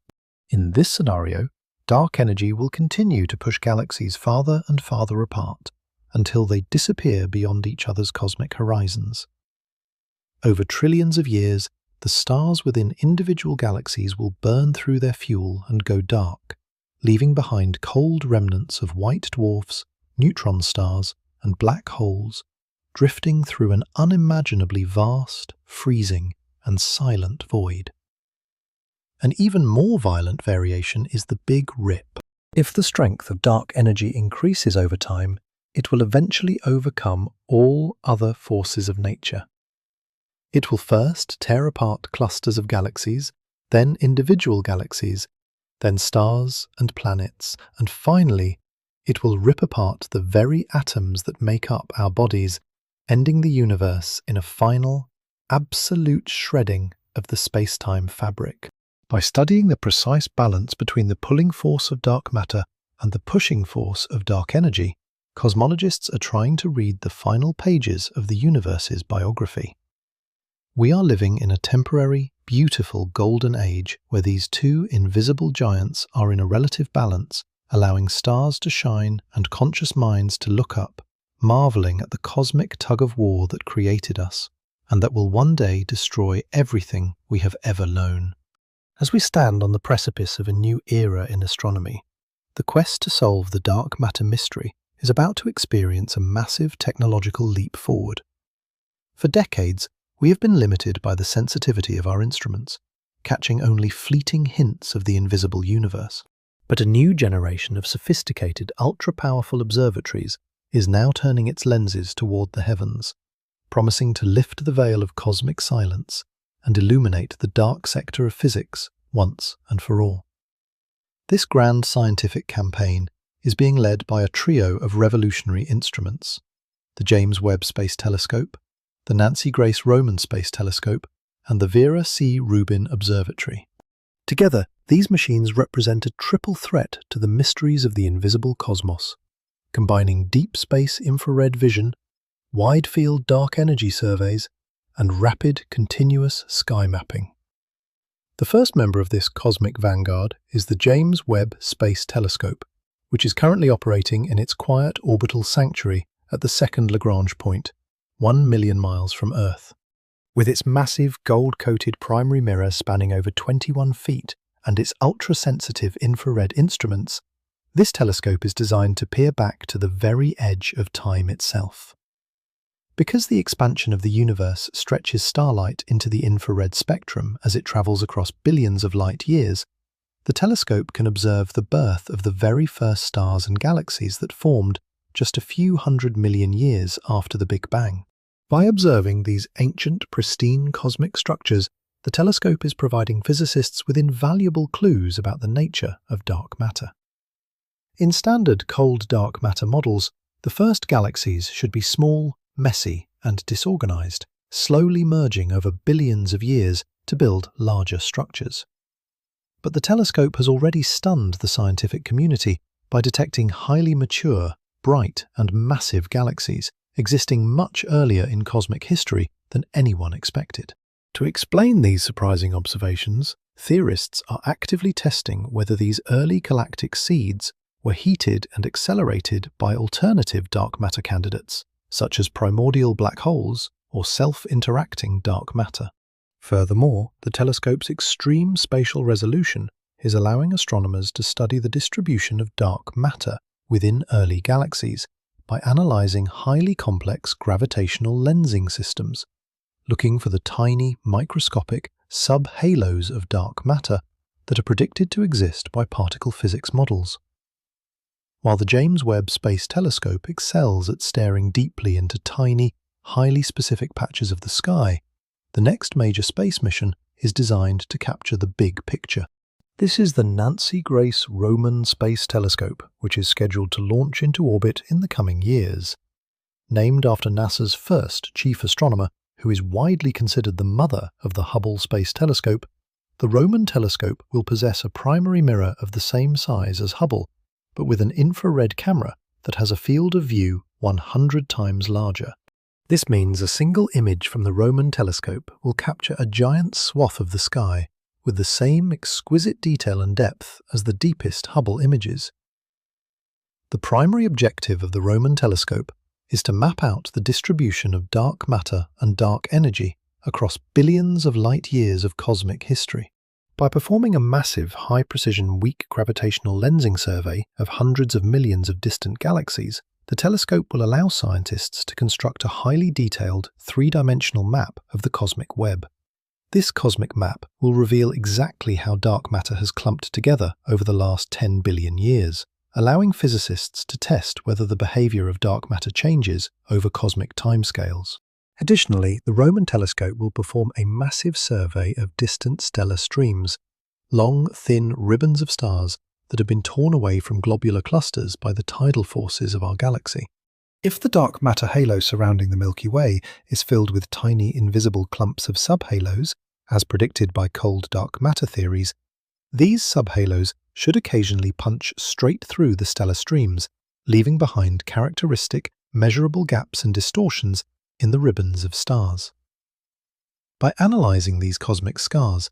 In this scenario, dark energy will continue to push galaxies farther and farther apart until they disappear beyond each other's cosmic horizons. Over trillions of years, the stars within individual galaxies will burn through their fuel and go dark, leaving behind cold remnants of white dwarfs, neutron stars, and black holes, drifting through an unimaginably vast, freezing, and silent void. An even more violent variation is the Big Rip. If the strength of dark energy increases over time, it will eventually overcome all other forces of nature. It will first tear apart clusters of galaxies, then individual galaxies, then stars and planets, and finally, it will rip apart the very atoms that make up our bodies, ending the universe in a final, absolute shredding of the space-time fabric. By studying the precise balance between the pulling force of dark matter and the pushing force of dark energy, cosmologists are trying to read the final pages of the universe's biography. We are living in a temporary, beautiful golden age where these two invisible giants are in a relative balance, allowing stars to shine and conscious minds to look up, marveling at the cosmic tug-of-war that created us, and that will one day destroy everything we have ever known. As we stand on the precipice of a new era in astronomy, the quest to solve the dark matter mystery is about to experience a massive technological leap forward. For decades, we have been limited by the sensitivity of our instruments, catching only fleeting hints of the invisible universe. But a new generation of sophisticated, ultra-powerful observatories is now turning its lenses toward the heavens, promising to lift the veil of cosmic silence and illuminate the dark sector of physics once and for all. This grand scientific campaign is being led by a trio of revolutionary instruments: the James Webb Space Telescope, the Nancy Grace Roman Space Telescope, and the Vera C. Rubin Observatory. Together, these machines represent a triple threat to the mysteries of the invisible cosmos, combining deep space infrared vision, wide-field dark energy surveys, and rapid, continuous sky mapping. The first member of this cosmic vanguard is the James Webb Space Telescope, which is currently operating in its quiet orbital sanctuary at the second Lagrange point, 1 million miles from Earth. With its massive gold-coated primary mirror spanning over 21 feet and its ultra-sensitive infrared instruments, this telescope is designed to peer back to the very edge of time itself. Because the expansion of the universe stretches starlight into the infrared spectrum as it travels across billions of light years, the telescope can observe the birth of the very first stars and galaxies that formed just a few 100 million years after the Big Bang. By observing these ancient, pristine cosmic structures, the telescope is providing physicists with invaluable clues about the nature of dark matter. In standard cold dark matter models, the first galaxies should be small, messy, and disorganized, slowly merging over billions of years to build larger structures. But the telescope has already stunned the scientific community by detecting highly mature, bright, and massive galaxies existing much earlier in cosmic history than anyone expected. To explain these surprising observations, theorists are actively testing whether these early galactic seeds were heated and accelerated by alternative dark matter candidates, such as primordial black holes or self-interacting dark matter. Furthermore, the telescope's extreme spatial resolution is allowing astronomers to study the distribution of dark matter within early galaxies by analyzing highly complex gravitational lensing systems, looking for the tiny, microscopic sub-halos of dark matter that are predicted to exist by particle physics models. While the James Webb Space Telescope excels at staring deeply into tiny, highly specific patches of the sky, The next major space mission is designed to capture the big picture. This is the Nancy Grace Roman Space Telescope, which is scheduled to launch into orbit in the coming years. Named after NASA's first chief astronomer, who is widely considered the mother of the Hubble Space Telescope, the Roman telescope will possess a primary mirror of the same size as Hubble, but with an infrared camera that has a field of view 100 times larger. This means a single image from the Roman telescope will capture a giant swath of the sky with the same exquisite detail and depth as the deepest Hubble images. The primary objective of the Roman telescope is to map out the distribution of dark matter and dark energy across billions of light-years of cosmic history. By performing a massive, high-precision, weak gravitational lensing survey of hundreds of millions of distant galaxies, the telescope will allow scientists to construct a highly detailed, three-dimensional map of the cosmic web. This cosmic map will reveal exactly how dark matter has clumped together over the last 10 billion years, allowing physicists to test whether the behavior of dark matter changes over cosmic timescales. Additionally, the Roman telescope will perform a massive survey of distant stellar streams, long, thin ribbons of stars that have been torn away from globular clusters by the tidal forces of our galaxy. If the dark matter halo surrounding the Milky Way is filled with tiny invisible clumps of subhalos, as predicted by cold dark matter theories, these subhalos should occasionally punch straight through the stellar streams, leaving behind characteristic, measurable gaps and distortions in the ribbons of stars. By analysing these cosmic scars,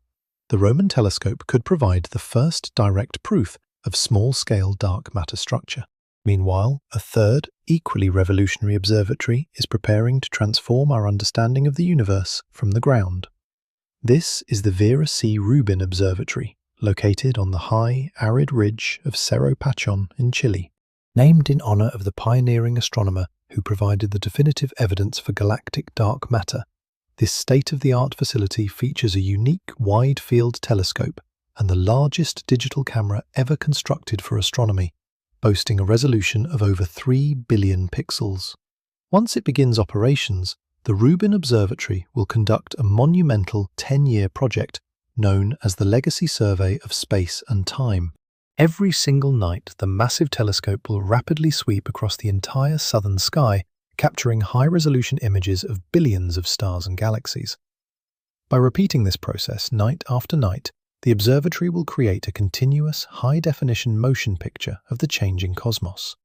the Roman telescope could provide the first direct proof of small-scale dark matter structure. Meanwhile, a third, equally revolutionary observatory is preparing to transform our understanding of the universe from the ground. This is the Vera Rubin Observatory, located on the high, arid ridge of Cerro Pachon in Chile. Named in honor of the pioneering astronomer who provided the definitive evidence for galactic dark matter, this state-of-the-art facility features a unique wide-field telescope and the largest digital camera ever constructed for astronomy, boasting a resolution of over 3 billion pixels. Once it begins operations, the Rubin Observatory will conduct a monumental 10-year project known as the Legacy Survey of Space and Time. Every single night, the massive telescope will rapidly sweep across the entire southern sky, capturing high-resolution images of billions of stars and galaxies. By repeating this process night after night, the observatory will create a continuous, high-definition motion picture of the changing cosmos.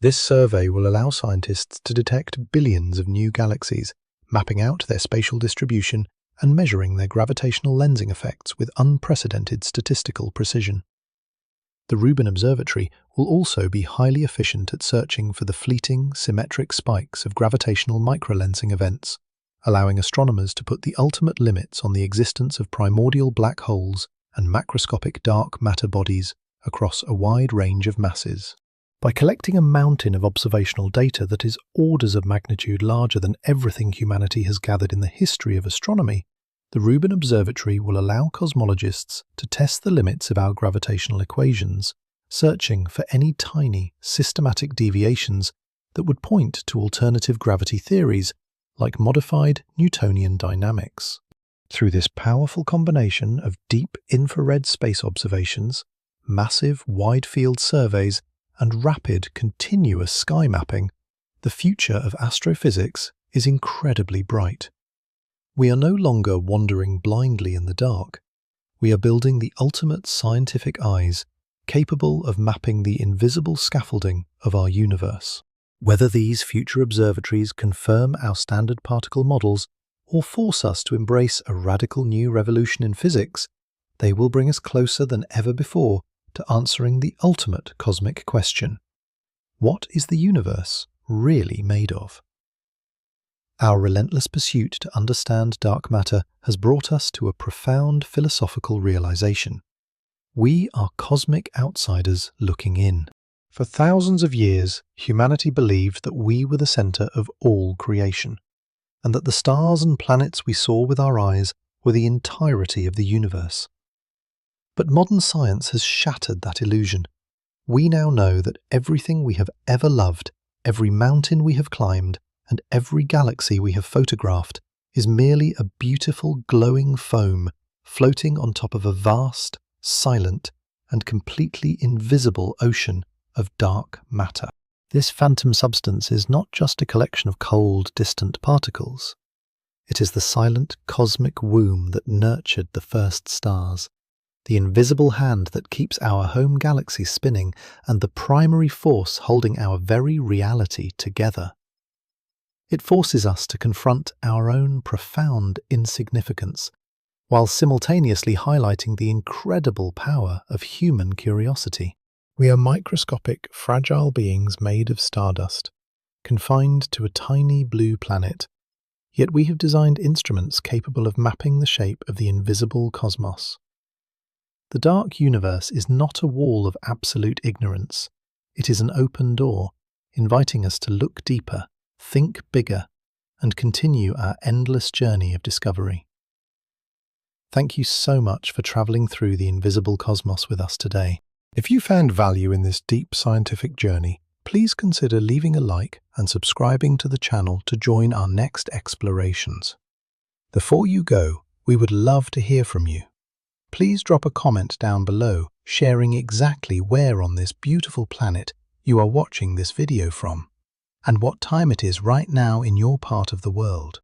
This survey will allow scientists to detect billions of new galaxies, mapping out their spatial distribution and measuring their gravitational lensing effects with unprecedented statistical precision. The Rubin Observatory will also be highly efficient at searching for the fleeting, symmetric spikes of gravitational microlensing events, allowing astronomers to put the ultimate limits on the existence of primordial black holes and macroscopic dark matter bodies across a wide range of masses. By collecting a mountain of observational data that is orders of magnitude larger than everything humanity has gathered in the history of astronomy, the Rubin Observatory will allow cosmologists to test the limits of our gravitational equations, searching for any tiny, systematic deviations that would point to alternative gravity theories like modified Newtonian dynamics. Through this powerful combination of deep infrared space observations, massive wide-field surveys, and rapid, continuous sky mapping, the future of astrophysics is incredibly bright. We are no longer wandering blindly in the dark. We are building the ultimate scientific eyes, capable of mapping the invisible scaffolding of our universe. Whether these future observatories confirm our standard particle models or force us to embrace a radical new revolution in physics, they will bring us closer than ever before to answering the ultimate cosmic question: what is the universe really made of? Our relentless pursuit to understand dark matter has brought us to a profound philosophical realization. We are cosmic outsiders looking in. For thousands of years, humanity believed that we were the center of all creation, and that the stars and planets we saw with our eyes were the entirety of the universe. But modern science has shattered that illusion. We now know that everything we have ever loved, every mountain we have climbed, and every galaxy we have photographed is merely a beautiful glowing foam floating on top of a vast, silent, and completely invisible ocean of dark matter. This phantom substance is not just a collection of cold, distant particles. It is the silent cosmic womb that nurtured the first stars, the invisible hand that keeps our home galaxy spinning, and the primary force holding our very reality together. It forces us to confront our own profound insignificance, while simultaneously highlighting the incredible power of human curiosity. We are microscopic, fragile beings made of stardust, confined to a tiny blue planet, yet we have designed instruments capable of mapping the shape of the invisible cosmos. The dark universe is not a wall of absolute ignorance. It is an open door, inviting us to look deeper, think bigger, and continue our endless journey of discovery. Thank you so much for traveling through the invisible cosmos with us today. If you found value in this deep scientific journey, please consider leaving a like and subscribing to the channel to join our next explorations. Before you go, we would love to hear from you. Please drop a comment down below, sharing exactly where on this beautiful planet you are watching this video from, and what time it is right now in your part of the world.